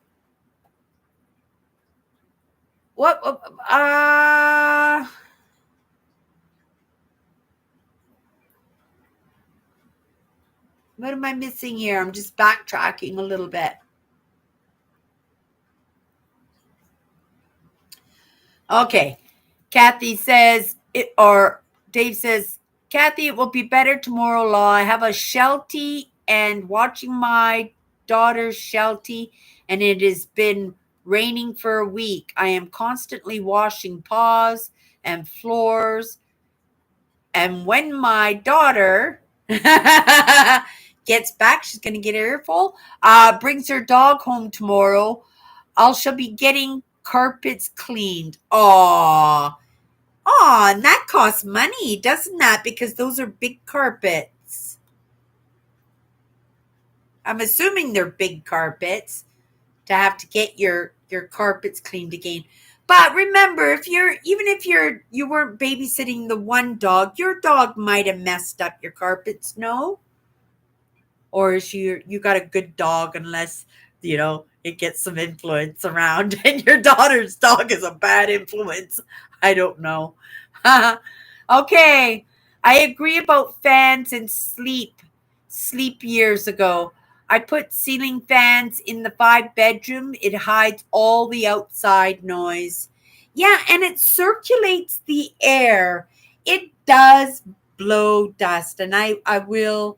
What? What am I missing here? I'm just backtracking a little bit. Okay. Kathy says it, or Dave says, Kathy, it will be better tomorrow, Law. I have a Sheltie and watching my daughter's Sheltie, and it has been raining for a week. I am constantly washing paws and floors. And when my daughter gets back, she's going to get her earful, brings her dog home tomorrow, I shall be getting carpets cleaned. Aw. Oh, and that costs money, doesn't that? Because those are big carpets. I'm assuming they're big carpets to have to get your carpets cleaned again. But remember, if you weren't babysitting the one dog, your dog might have messed up your carpets, no? Or is you got a good dog, unless it gets some influence around and your daughter's dog is a bad influence. I don't know. Okay, I agree about fans and sleep years ago. I put ceiling fans in the 5 bedroom. It hides all the outside noise. Yeah, and it circulates the air. It does blow dust, and I will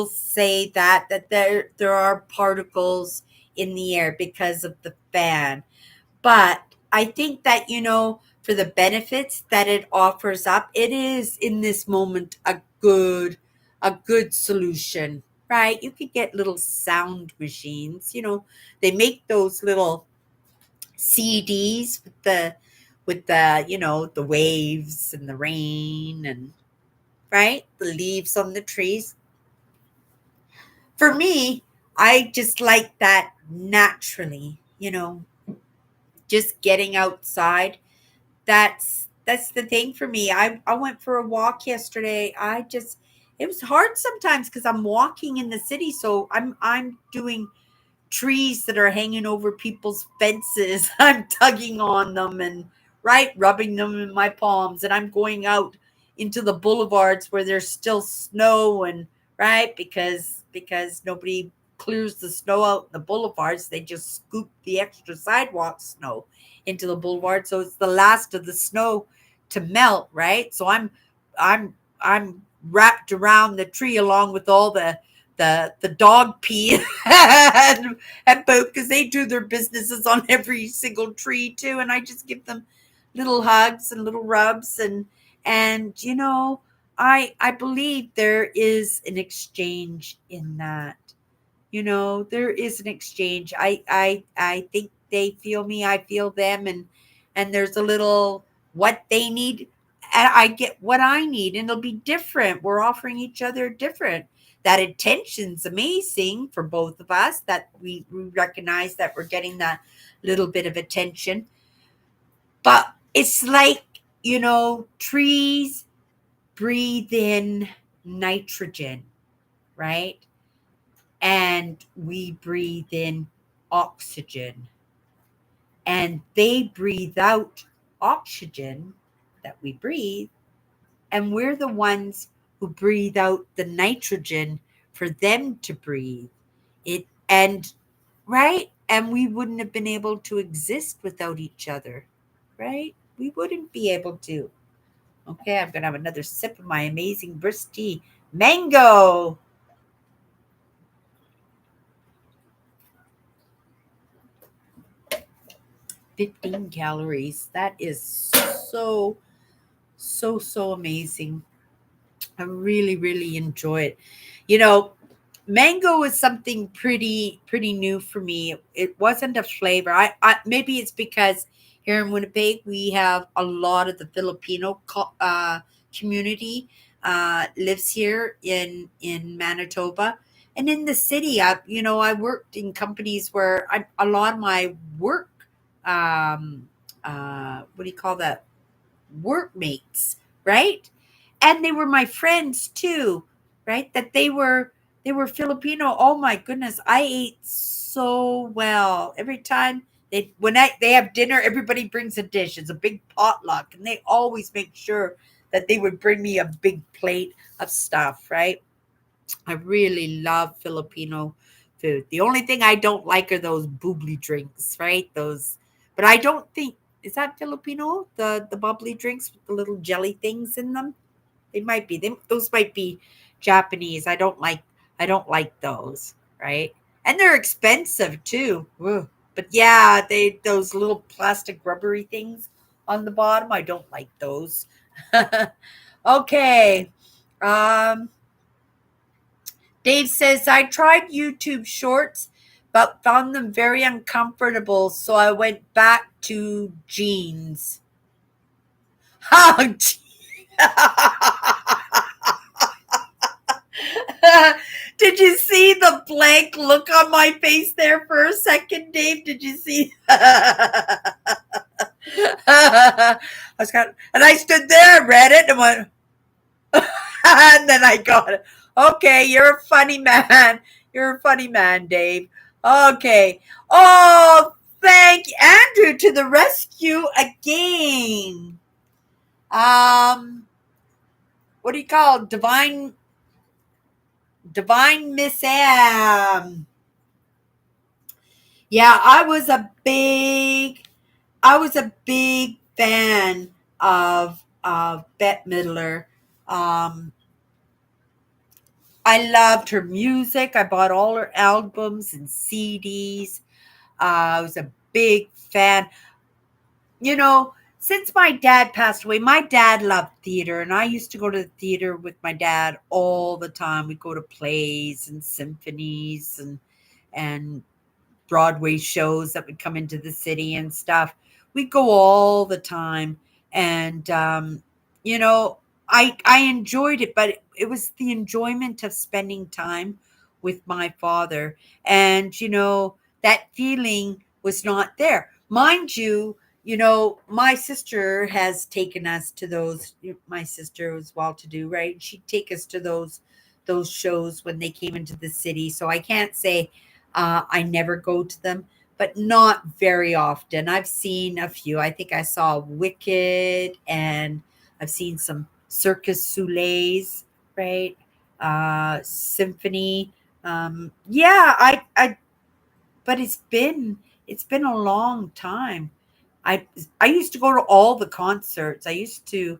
say that there are particles in the air because of the fan. But I think that, for the benefits that it offers up, it is in this moment a good solution, right? You could get little sound machines. They make those little CDs with the waves and the rain, and right, the leaves on the trees. For me, I just like that naturally, just getting outside. That's that's the thing for me. I went for a walk yesterday. It was hard sometimes because I'm walking in the city, so I'm doing trees that are hanging over people's fences. I'm tugging on them and right, rubbing them in my palms, and I'm going out into the boulevards where there's still snow and right because nobody clears the snow out in the boulevards. They just scoop the extra sidewalk snow into the boulevard, so it's the last of the snow to melt, right? So I'm wrapped around the tree along with all the dog pee and poop because they do their businesses on every single tree too, and I just give them little hugs and little rubs and I believe there is an exchange in that. There is an exchange. I think they feel me, I feel them, and there's a little what they need and I get what I need, and it'll be different. We're offering each other different. That intention's amazing for both of us, that we recognize that we're getting that little bit of attention. But it's like, trees breathe in nitrogen, right? And we breathe in oxygen, and they breathe out oxygen that we breathe, and we're the ones who breathe out the nitrogen for them to breathe it. And right, and we wouldn't have been able to exist without each other, right? We wouldn't be able to. Okay, I'm gonna have another sip of my amazing brisk tea. Mango. 15 calories. That is so, so amazing. I really, really enjoy it. You know, mango is something pretty new for me. It wasn't a flavor. I maybe it's because here in Winnipeg we have a lot of the Filipino community lives here in Manitoba, and in the city. I worked in companies where a lot of my work, what do you call that? Workmates, right? And they were my friends too, right? That they were Filipino. Oh my goodness, I ate so well every time they have dinner. Everybody brings a dish. It's a big potluck, and they always make sure that they would bring me a big plate of stuff. Right? I really love Filipino food. The only thing I don't like are those bubbly drinks, right? But I don't think is that Filipino, the bubbly drinks with the little jelly things in them. They might be. Those might be Japanese. I don't like those, right? And they're expensive too. Ugh. But yeah, those little plastic rubbery things on the bottom. I don't like those. Okay. Um, Dave says I tried YouTube Shorts, but found them very uncomfortable, so I went back to jeans. Oh, did you see the blank look on my face there for a second, Dave? Did you see? And I stood there, read it, and went, and then I got it. Okay, you're a funny man. You're a funny man, Dave. Okay. Oh, thank Andrew to the rescue again. What do you call it? Divine Miss Am. Yeah, I was a big fan of Bette Midler. Um, I loved her music. I bought all her albums and CDs. I was a big fan. Since my dad passed away, my dad loved theater, and I used to go to the theater with my dad all the time. We'd go to plays and symphonies and Broadway shows that would come into the city and stuff. We go all the time, and you know, I enjoyed it, but it was the enjoyment of spending time with my father, and that feeling was not there, mind you. my sister has taken us to those. My sister was well to do, right? She'd take us to those shows when they came into the city. So I can't say I never go to them, but not very often. I've seen a few. I think I saw Wicked, and I've seen some Circus Soleils, right? Symphony. Yeah, but it's been a long time. I I used to go to all the concerts. I used to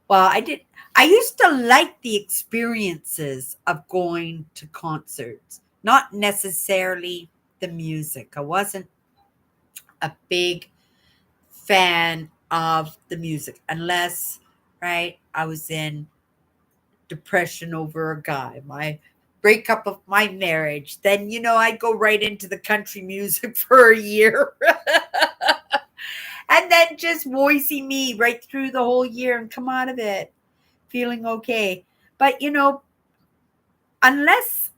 like the experiences of going to concerts, not necessarily the music. I wasn't a big fan of the music unless, right, I was in depression over a guy, my breakup of my marriage. Then, I'd go right into the country music for a year. And then just voicing me right through the whole year and come out of it feeling okay. But unless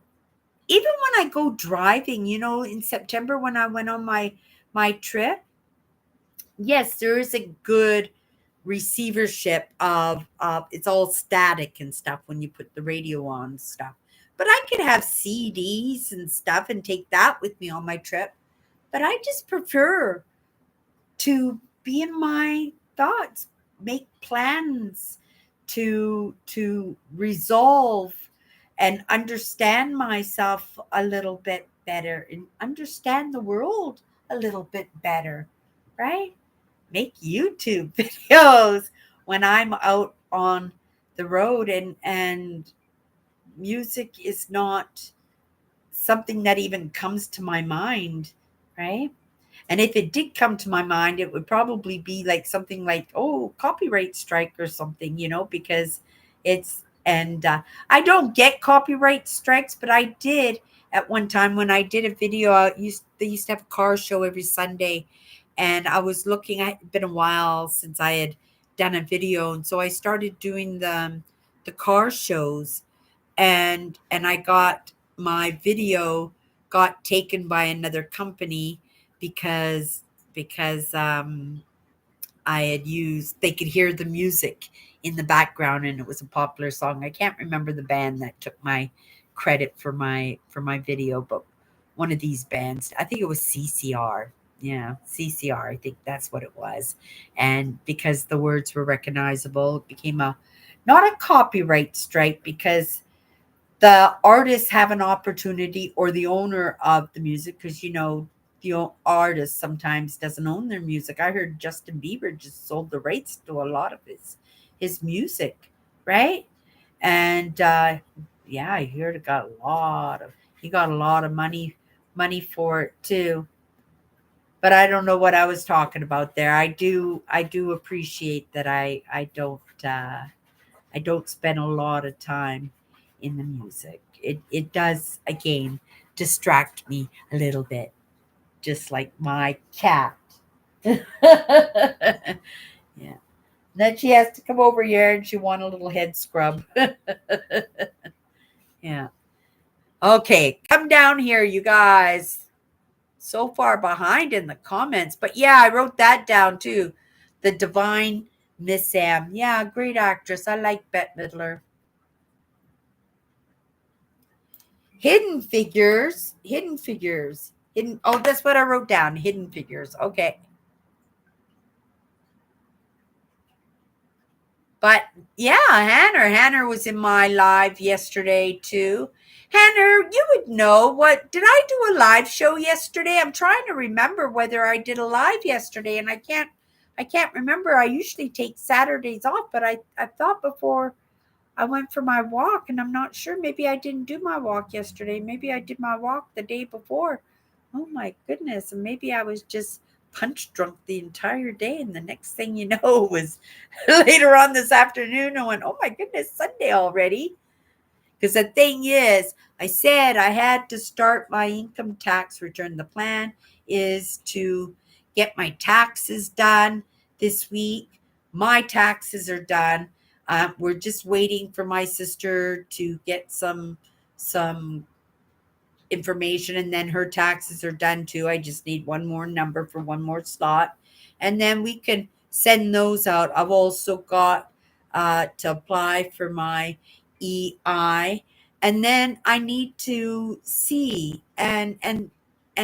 even when I go driving, in September when I went on my trip, yes, there is a good receivership of it's all static and stuff when you put the radio on and stuff. But I could have CDs and stuff and take that with me on my trip. But I just prefer to be in my thoughts, make plans to resolve and understand myself a little bit better and understand the world a little bit better, right? Make YouTube videos when I'm out on the road, and music is not something that even comes to my mind, right? And if it did come to my mind, it would probably be like something like, oh, copyright strike or something, because and I don't get copyright strikes, but I did at one time when I did a video. They used to have a car show every Sunday, and I was looking. It been a while since I had done a video, and so I started doing the car shows, and I got my video got taken by another company because because I had used they could hear the music in the background and it was a popular song. I can't remember the band that took my credit for my video, but one of these bands, I think it was CCR. Yeah, CCR, I think that's what it was. And because the words were recognizable, it became a not a copyright strike because the artists have an opportunity, or the owner of the music, because the artist sometimes doesn't own their music. I heard Justin Bieber just sold the rights to a lot of his music, right? And yeah, I heard he got a lot of money for it too. But I don't know what I was talking about there. I do appreciate that I don't spend a lot of time in the music. It does again distract me a little bit, just like my cat. Yeah. Then she has to come over here and she want a little head scrub. Yeah. Okay, come down here, you guys. So far behind in the comments, but yeah, I wrote that down too. The Divine Miss Sam. Yeah, great actress. I like Bette Midler. Hidden Figures, hidden. Oh, that's what I wrote down. Hidden Figures. Okay, but yeah, Hannah was in my live yesterday too. Hannah, you would know what? Did I do a live show yesterday? I'm trying to remember whether I did a live yesterday, and I can't remember. I usually take Saturdays off, but I thought before I went for my walk, and I'm not sure. Maybe I didn't do my walk yesterday. Maybe I did my walk the day before. Oh my goodness. And maybe I was just punch drunk the entire day. And the next thing you know was later on this afternoon, I went, oh my goodness, Sunday already. Because the thing is, I said I had to start my income tax return. The plan is to get my taxes done this week. My taxes are done. We're just waiting for my sister to get some information, and then her taxes are done too. I just need one more number for one more slot, and then we can send those out. I've also got to apply for my EI, and then I need to see and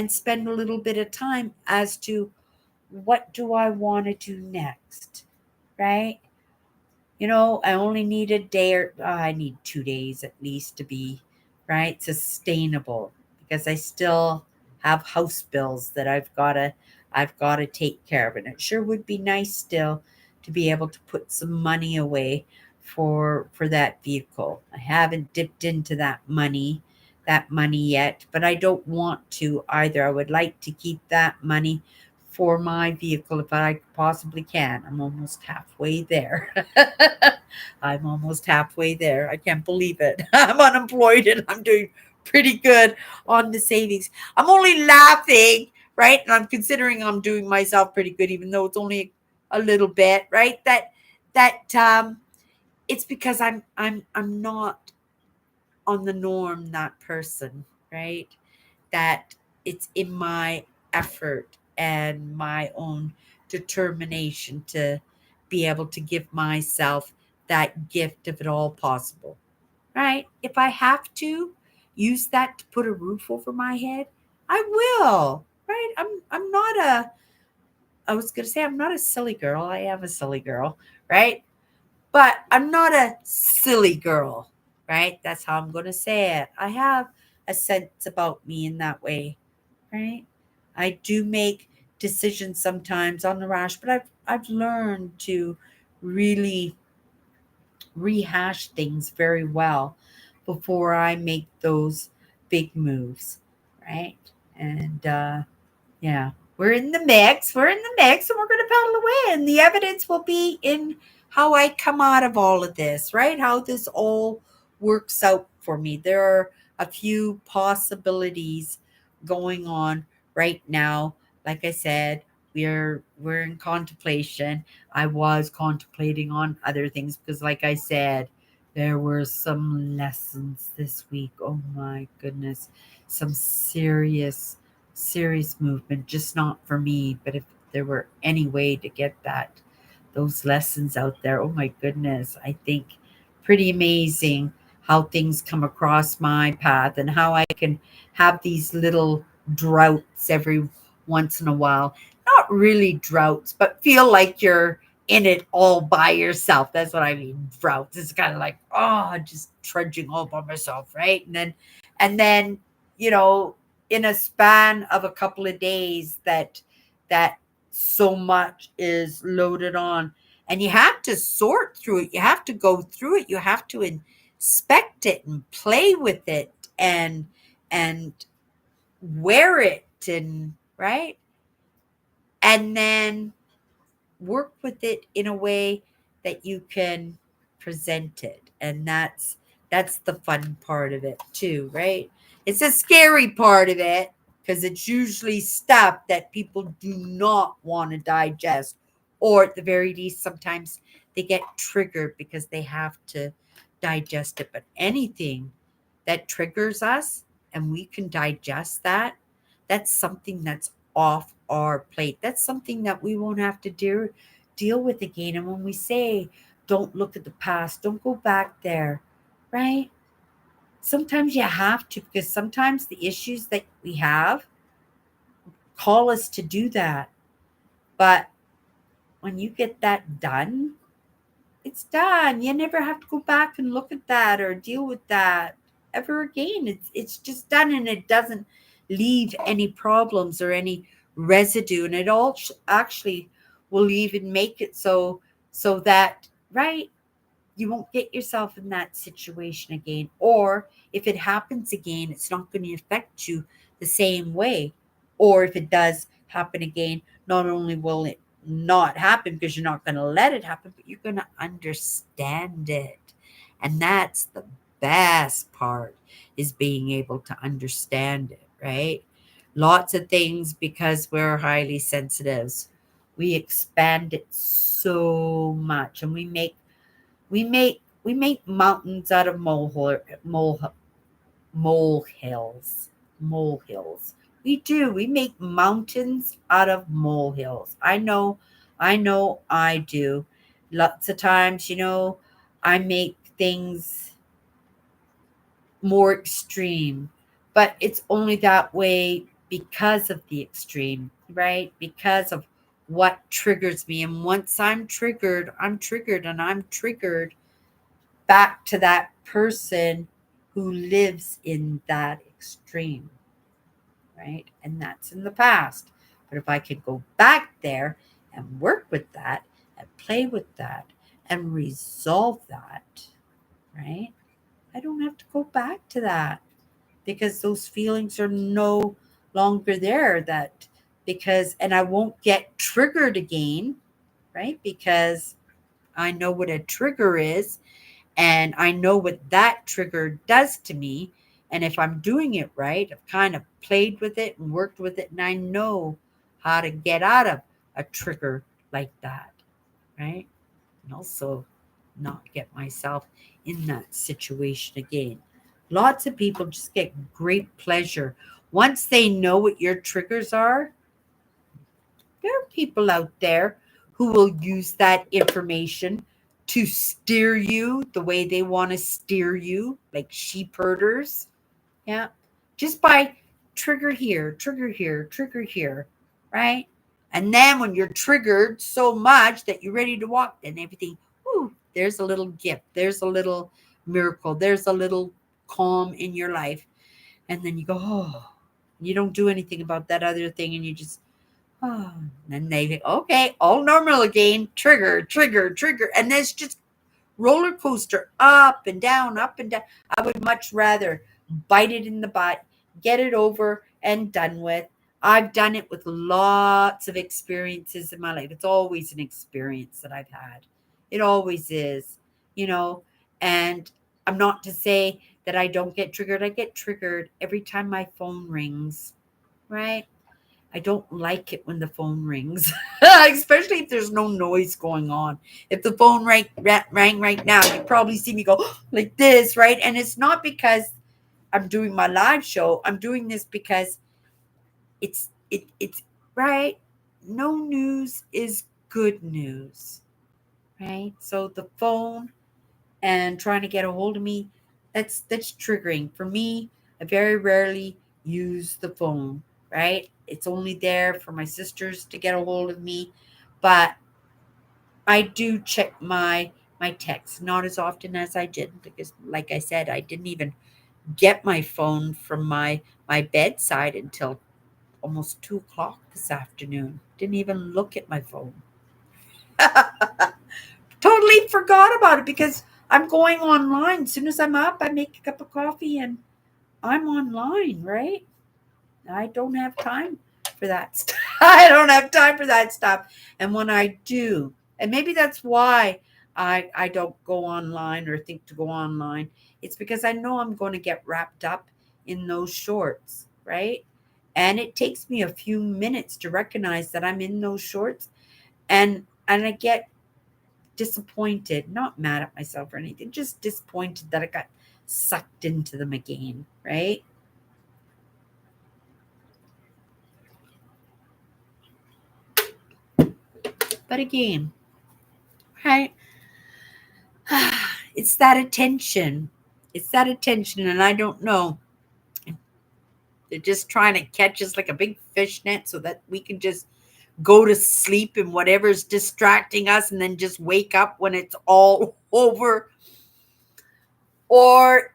spend a little bit of time as to what do I want to do next, right? I only need a day or I need 2 days at least to be right sustainable because I still have house bills that I've got to take care of, and it sure would be nice still to be able to put some money away for that vehicle. I haven't dipped into that money yet, but I don't want to either. I would like to keep that money for my vehicle if I possibly can. I'm almost halfway there. I'm almost halfway there. I can't believe it. I'm unemployed and I'm doing pretty good on the savings. I'm only laughing, right? And I'm considering I'm doing myself pretty good, even though it's only a little bit, right? That it's because I'm not on the norm, that person, right? That it's in my effort and my own determination to be able to give myself that gift if at all possible, right? If I have to use that to put a roof over my head, I will, right? I'm not a I was going to say I'm not a silly girl. I am a silly girl, right? But I'm not a silly girl, right? That's how I'm going to say it. I have a sense about me in that way, right? I do make decisions sometimes on the rash, but I've learned to really rehash things very well before I make those big moves, right? And yeah, we're in the mix. We're in the mix, and we're going to paddle away. And the evidence will be in how I come out of all of this, right? How this all works out for me. There are a few possibilities going on right now. Like I said, we're in contemplation. I was contemplating on other things because, like I said, there were some lessons this week. Oh my goodness, some serious movement, just not for me, but if there were any way to get those lessons out there, oh my goodness, I think pretty amazing how things come across my path and how I can have these little droughts every once in a while. Not really droughts, but feel like you're in it all by yourself. That's what I mean. Droughts. It's kind of like, oh, just trudging all by myself, right? And then, you know, in a span of a couple of days that so much is loaded on, and you have to sort through it, you have to go through it, you have to inspect it and play with it and wear it, and right, and then work with it in a way that you can present it, and that's the fun part of it too, right? It's a scary part of it because it's usually stuff that people do not want to digest, or at the very least sometimes they get triggered because they have to digest it. But anything that triggers us and we can digest that, that's something that's off our plate. That's something that we won't have to deal with again. And when we say, don't look at the past, don't go back there, right? Sometimes you have to, because sometimes the issues that we have call us to do that. But when you get that done, it's done. You never have to go back and look at that or deal with that ever again. It's just done, and it doesn't leave any problems or any residue, and it all actually will even make it so that, right, you won't get yourself in that situation again. Or if it happens again, it's not going to affect you the same way. Or if it does happen again, not only will it not happen because you're not going to let it happen, but you're going to understand it. And that's the best part, is being able to understand it, right? Lots of things, because we're highly sensitives, we expand it so much, and we make mountains out of molehills. Molehills. We do. We make mountains out of molehills. I know I know I do. Lots of times, I make things more extreme, but it's only that way because of the extreme, right? Because of what triggers me. And once I'm triggered, and I'm triggered back to that person who lives in that extreme, right? And that's in the past. But if I could go back there and work with that and play with that and resolve that, right? I don't have to go back to that because those feelings are no longer there. And I won't get triggered again, right? Because I know what a trigger is, and I know what that trigger does to me. And if I'm doing it right, I've kind of played with it and worked with it, and I know how to get out of a trigger like that, right? And also not get myself in that situation again. Lots of people just get great pleasure. Once they know what your triggers are, there are people out there who will use that information to steer you the way they want to steer you, like sheep herders. Yeah. Just by trigger here, trigger here, right? And then when you're triggered so much that you're ready to walk, then everything, whoo, there's a little gift, there's a little miracle, there's a little calm in your life. And then you go, oh, you don't do anything about that other thing, and you just, oh, and then they think, okay, all normal again, trigger, trigger, trigger. And there's just roller coaster up and down, up and down. I would much rather bite it in the butt, get it over and done with. I've done it with lots of experiences in my life. It's always an experience that I've had. It always is, you know, and I'm not to say that I don't get triggered. I get triggered every time my phone rings, right? I don't like it when the phone rings, especially if there's no noise going on. If the phone rang right now, you probably see me go like this, right? And it's not because I'm doing my live show. I'm doing this because it's right. No news is good news, right? So the phone and trying to get a hold of me, that's triggering for me. I very rarely use the phone, right? It's only there for my sisters to get a hold of me, but I do check my texts, not as often as I did, because like I said, I didn't even get my phone from my bedside until almost 2 o'clock this afternoon. Didn't even look at my phone. Totally forgot about it because I'm going online. As soon as I'm up, I make a cup of coffee and I'm online, right? I don't have time for that stuff. I don't have time for that stuff. And when I do, and maybe that's why I don't go online or think to go online, it's because I know I'm going to get wrapped up in those shorts, right? And it takes me a few minutes to recognize that I'm in those shorts, and I get disappointed, not mad at myself or anything, just disappointed that I got sucked into them again, right? But again, right? It's that attention. It's that attention, and I don't know. They're just trying to catch us like a big fishnet so that we can just go to sleep in whatever's distracting us and then just wake up when it's all over. Or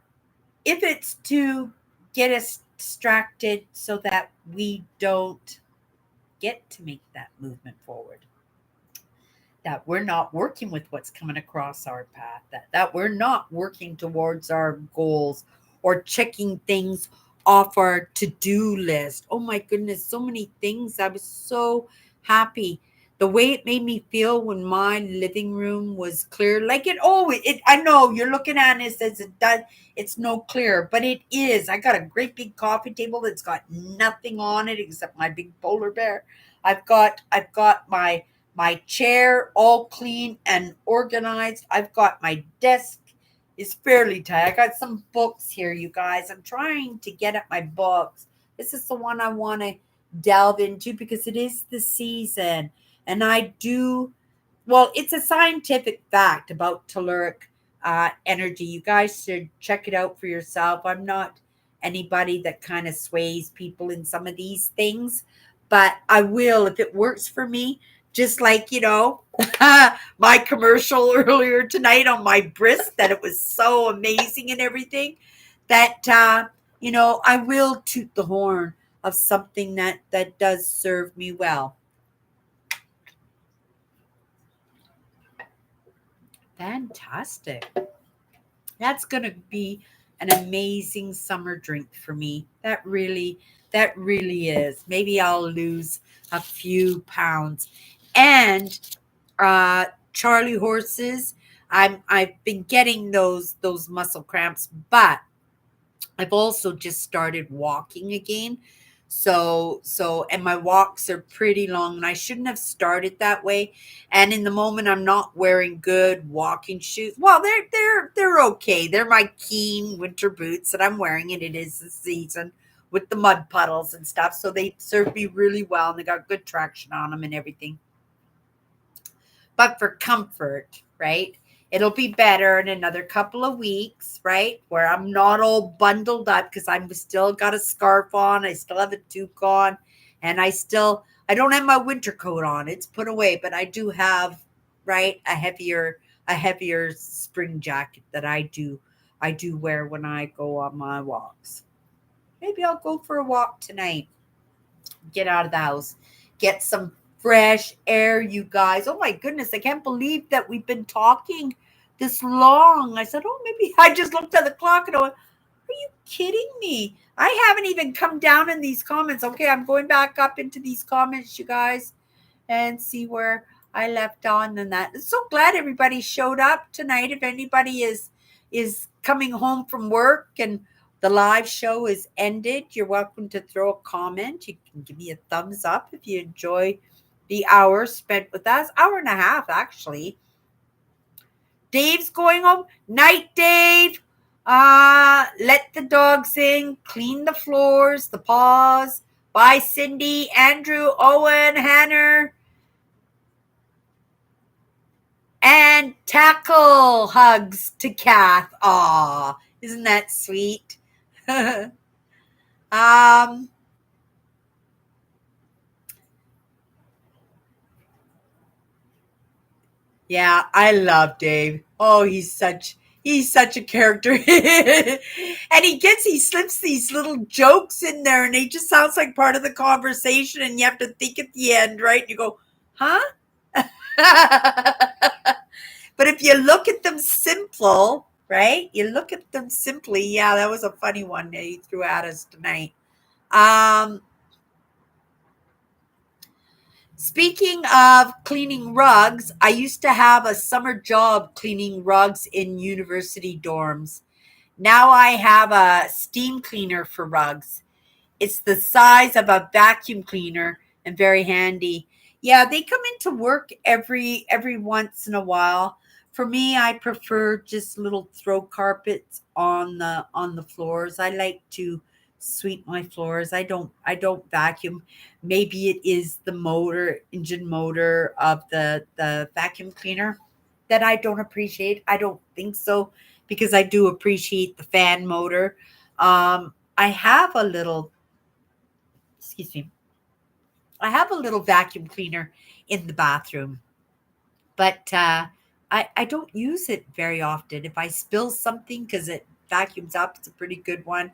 if it's to get us distracted so that we don't get to make that movement forward, that we're not working with what's coming across our path, that we're not working towards our goals or checking things off our to-do list. Oh my goodness, so many things. I was so happy. The way it made me feel when my living room was clear, like I know you're looking at it, it says it does, it's no clear, but it is. I got a great big coffee table that's got nothing on it except my big polar bear. I've got my chair all clean and organized. I've got my desk is fairly tight. I got some books here, you guys. I'm trying to get at my books. This is the one I want to delve into because it is the season. And I do, well, it's a scientific fact about telluric energy. You guys should check it out for yourself. I'm not anybody that kind of sways people in some of these things, but I will if it works for me. Just like, my commercial earlier tonight on my brisk, that it was so amazing and everything, that, I will toot the horn of something that does serve me well. Fantastic. That's going to be an amazing summer drink for me. That really is. Maybe I'll lose a few pounds. And uh Charlie horses, I've been getting those muscle cramps, but I've also just started walking again. And my walks are pretty long, and I shouldn't have started that way. And in the moment I'm not wearing good walking shoes. Well, they're okay. They're my Keen winter boots that I'm wearing, and it is the season with the mud puddles and stuff. So they serve me really well, and they got good traction on them and everything. But for comfort, right? It'll be better in another couple of weeks, right? Where I'm not all bundled up because I'm still got a scarf on, I still have a toque on, and I don't have my winter coat on. It's put away, but I do have, right, a heavier spring jacket that I do wear when I go on my walks. Maybe I'll go for a walk tonight. Get out of the house, get some fresh air, you guys. Oh my goodness, I can't believe that we've been talking this long. I said, oh, maybe I just looked at the clock and I went, are you kidding me? I haven't even come down in these comments. Okay, I'm going back up into these comments, you guys, and see where I left on and that. I'm so glad everybody showed up tonight. If anybody is coming home from work and the live show is ended, you're welcome to throw a comment. You can give me a thumbs up if you enjoy the hour spent with us. Hour and a half, actually. Dave's going home. Night, Dave. Let the dogs in. Clean the floors, the paws. Bye, Cindy, Andrew, Owen, Hannah. And tackle hugs to Kath. Aw, isn't that sweet? um, yeah, I love Dave. Oh, he's such a character. And he slips these little jokes in there and he just sounds like part of the conversation and you have to think at the end, right? You go, huh? But if you look at them simple, right? You look at them simply. Yeah, that was a funny one that he threw at us tonight. Um, Speaking of cleaning rugs, I used to have a summer job cleaning rugs in university dorms. Now I have a steam cleaner for rugs. It's the size of a vacuum cleaner and very handy. Yeah, they come into work every once in a while. For me, I prefer just little throw carpets on the floors. I like to sweep my floors. I don't vacuum. Maybe it is the engine motor of the vacuum cleaner that I don't appreciate. I don't think so because I do appreciate the fan motor. I have a little excuse me, I have a little vacuum cleaner in the bathroom, but I don't use it very often. If I spill something, because it vacuums up, it's a pretty good one.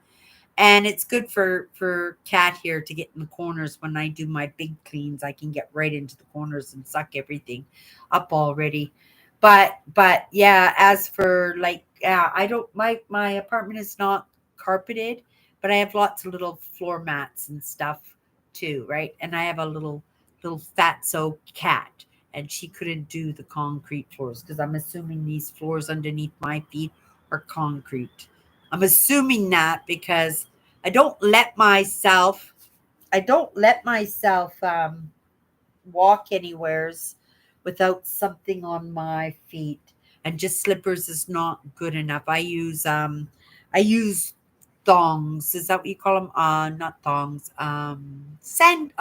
And it's good for Cat here to get in the corners when I do my big cleans. I can get right into the corners and suck everything up already. But yeah, as for like I don't my apartment is not carpeted, but I have lots of little floor mats and stuff too, right? And I have a little fatso cat, and she couldn't do the concrete floors because I'm assuming these floors underneath my feet are concrete. I'm assuming that because I don't let myself I don't let myself walk anywheres without something on my feet. And just slippers is not good enough. I use thongs. Is that what you call them? Not thongs. Sand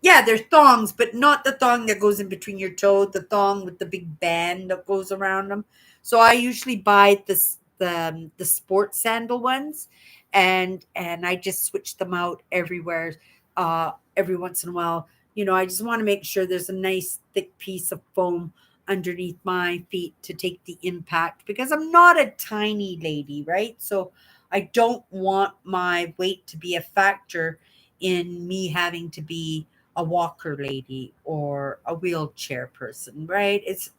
Yeah, they're thongs, but not the thong that goes in between your toe, the thong with the big band that goes around them. So I usually buy the sports sandal ones, and I just switch them out everywhere, every once in a while. I just want to make sure there's a nice thick piece of foam underneath my feet to take the impact, because I'm not a tiny lady, right? So I don't want my weight to be a factor in me having to be a walker lady or a wheelchair person, right? It's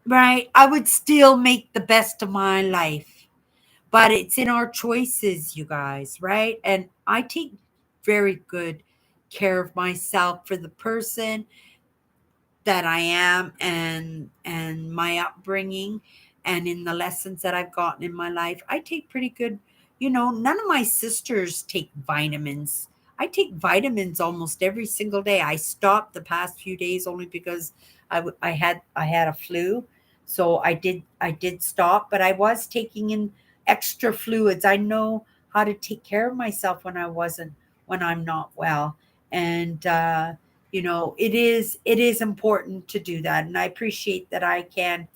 right. I would still make the best of my life, but it's in our choices, you guys, right? And I take very good care of myself for the person that I am, and my upbringing, and in the lessons that I've gotten in my life. I take pretty good, none of my sisters take vitamins. I take vitamins almost every single day. I stopped the past few days only because I had a flu. So I did stop, but I was taking in extra fluids. I know how to take care of myself when I'm not well. And it is important to do that, and I appreciate that I can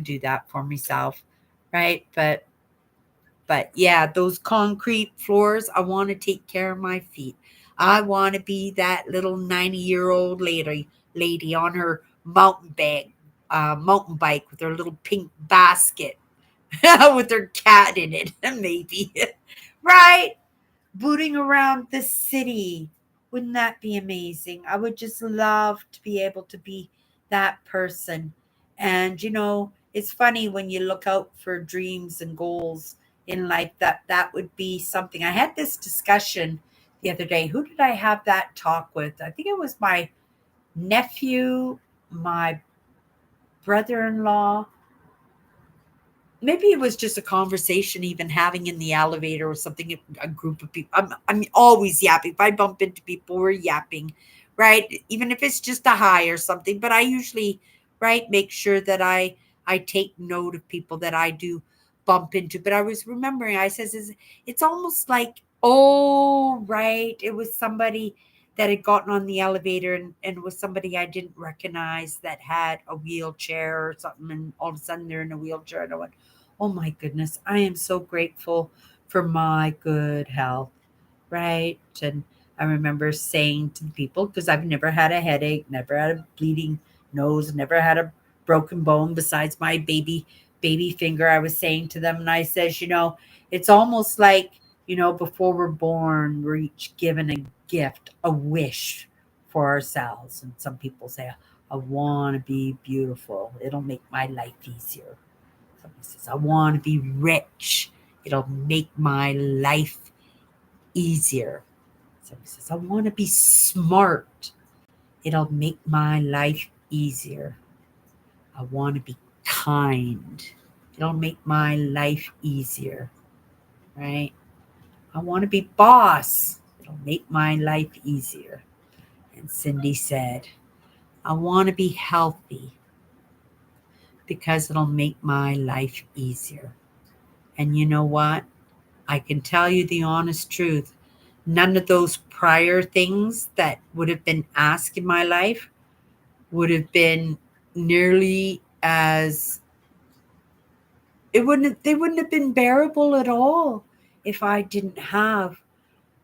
do that for myself, right? But yeah, those concrete floors, I want to take care of my feet. I want to be that little 90-year-old lady on her mountain bike with her little pink basket with her cat in it, maybe. Right, booting around the city. Wouldn't that be amazing? I would just love to be able to be that person. And it's funny when you look out for dreams and goals in life, that would be something. I had this discussion the other day. Who did I have that talk with? I think it was my nephew, my brother-in-law. Maybe it was just a conversation even having in the elevator or something, a group of people. I'm always yapping. If I bump into people, we're yapping, right? Even if it's just a hi or something. But I usually, right, make sure that I take note of people that I do bump into. But I was remembering, I says, it's almost like, oh, right, it was somebody that had gotten on the elevator, and was somebody I didn't recognize that had a wheelchair or something, and all of a sudden they're in a wheelchair, and I went, oh my goodness, I am so grateful for my good health, right? And I remember saying to the people, because I've never had a headache, never had a bleeding nose, never had a broken bone besides my baby finger. I was saying to them, and I says, it's almost like, before we're born, we're each given a gift, a wish for ourselves. And some people say, I want to be beautiful. It'll make my life easier. Somebody says, I want to be rich. It'll make my life easier. Somebody says, I want to be smart. It'll make my life easier. I want to be kind. It'll make my life easier, right? I want to be boss. It'll make my life easier. And Cindy said, I want to be healthy because it'll make my life easier. And you know what? I can tell you the honest truth. None of those prior things that would have been asked in my life would have been nearly as they wouldn't have been bearable at all if I didn't have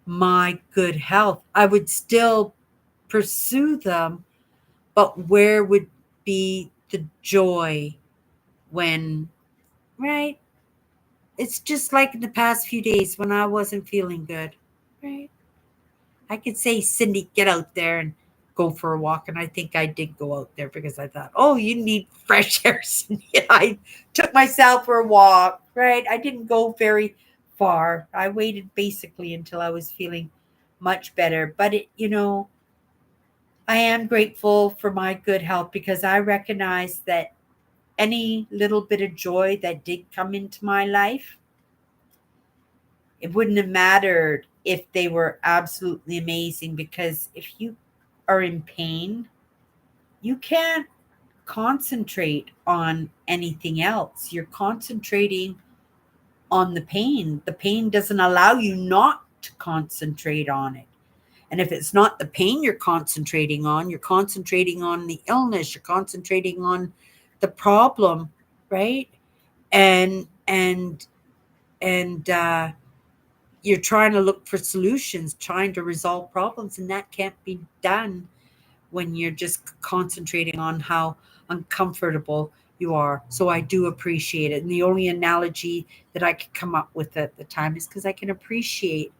my good health. I would still pursue them, but where would be the joy when, right? It's just like in the past few days when I wasn't feeling good, right? I could say, Cindy, get out there and go for a walk. And I think I did go out there because I thought, oh, you need fresh air, Cindy. I took myself for a walk, right? I didn't go very far. I waited basically until I was feeling much better. But I am grateful for my good health because I recognize that any little bit of joy that did come into my life, it wouldn't have mattered if they were absolutely amazing, because if you are in pain, you can't concentrate on anything else. You're concentrating on the pain. The pain doesn't allow you not to concentrate on it. And if it's not the pain you're concentrating on the illness, you're concentrating on the problem, right? And and you're trying to look for solutions, trying to resolve problems, and that can't be done when you're just concentrating on how uncomfortable you are. So I do appreciate it. And the only analogy that I could come up with at the time is because I can appreciate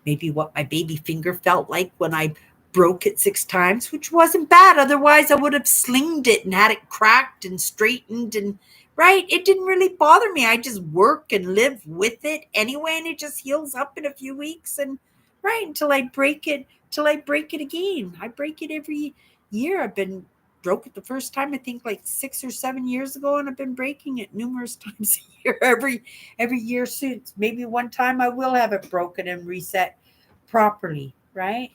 maybe what my baby finger felt like when I broke it 6 times, which wasn't bad. Otherwise, I would have slinged it and had it cracked and straightened. And right, it didn't really bother me. I just work and live with it anyway, and it just heals up in a few weeks. And right until I break it, till I break it again. I break it every year. I've been broke it the first time I think like 6 or 7 years ago, and I've been breaking it numerous times a year every year since. Maybe one time I will have it broken and reset properly, right?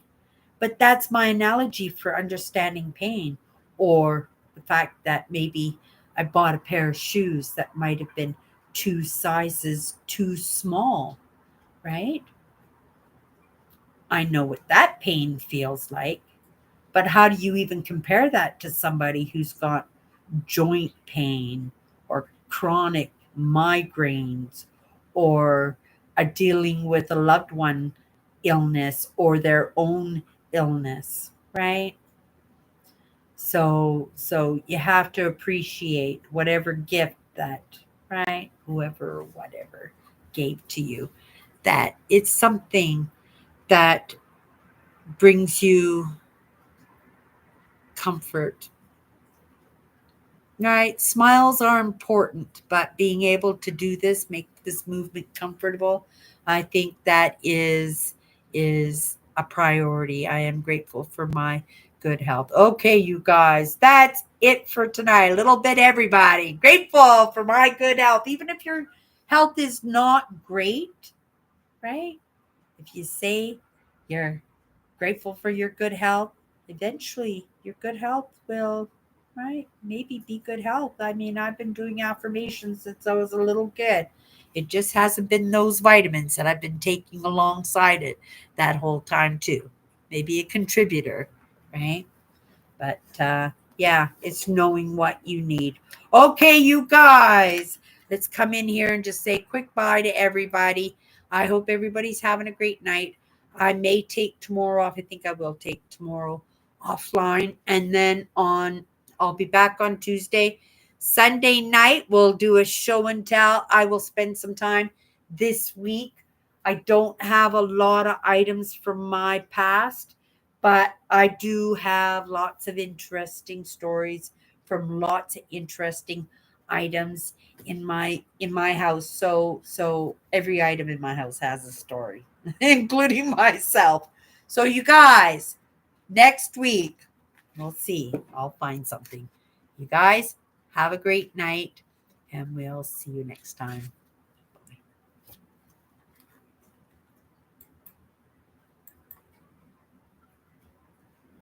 But that's my analogy for understanding pain, or the fact that maybe I bought a pair of shoes that might have been 2 sizes too small, right? I know what that pain feels like. But how do you even compare that to somebody who's got joint pain or chronic migraines, or are dealing with a loved one illness or their own illness, right? So you have to appreciate whatever gift that, right, whoever or whatever gave to you, that it's something that brings you comfort. Right. Smiles are important, but being able to do this, make this movement comfortable, I think that is a priority. I am grateful for my good health. Okay, you guys, that's it for tonight. A little bit everybody. Grateful for my good health. Even if your health is not great, right? If you say you're grateful for your good health, eventually your good health will, right, maybe be good health. I mean, I've been doing affirmations since I was a little kid. It just hasn't been those vitamins that I've been taking alongside it that whole time too. Maybe a contributor, right? But yeah, it's knowing what you need. Okay, you guys, let's come in here and just say quick bye to everybody. I hope everybody's having a great night. I may take tomorrow off. I think I will take tomorrow offline. And then I'll be back on Tuesday. Sunday night, we'll do a show and tell. I will spend some time this week. I don't have a lot of items from my past, but I do have lots of interesting stories from lots of interesting items in my house. So every item in my house has a story, including myself. So you guys, next week we'll see. I'll find something. You guys have a great night, and we'll see you next time.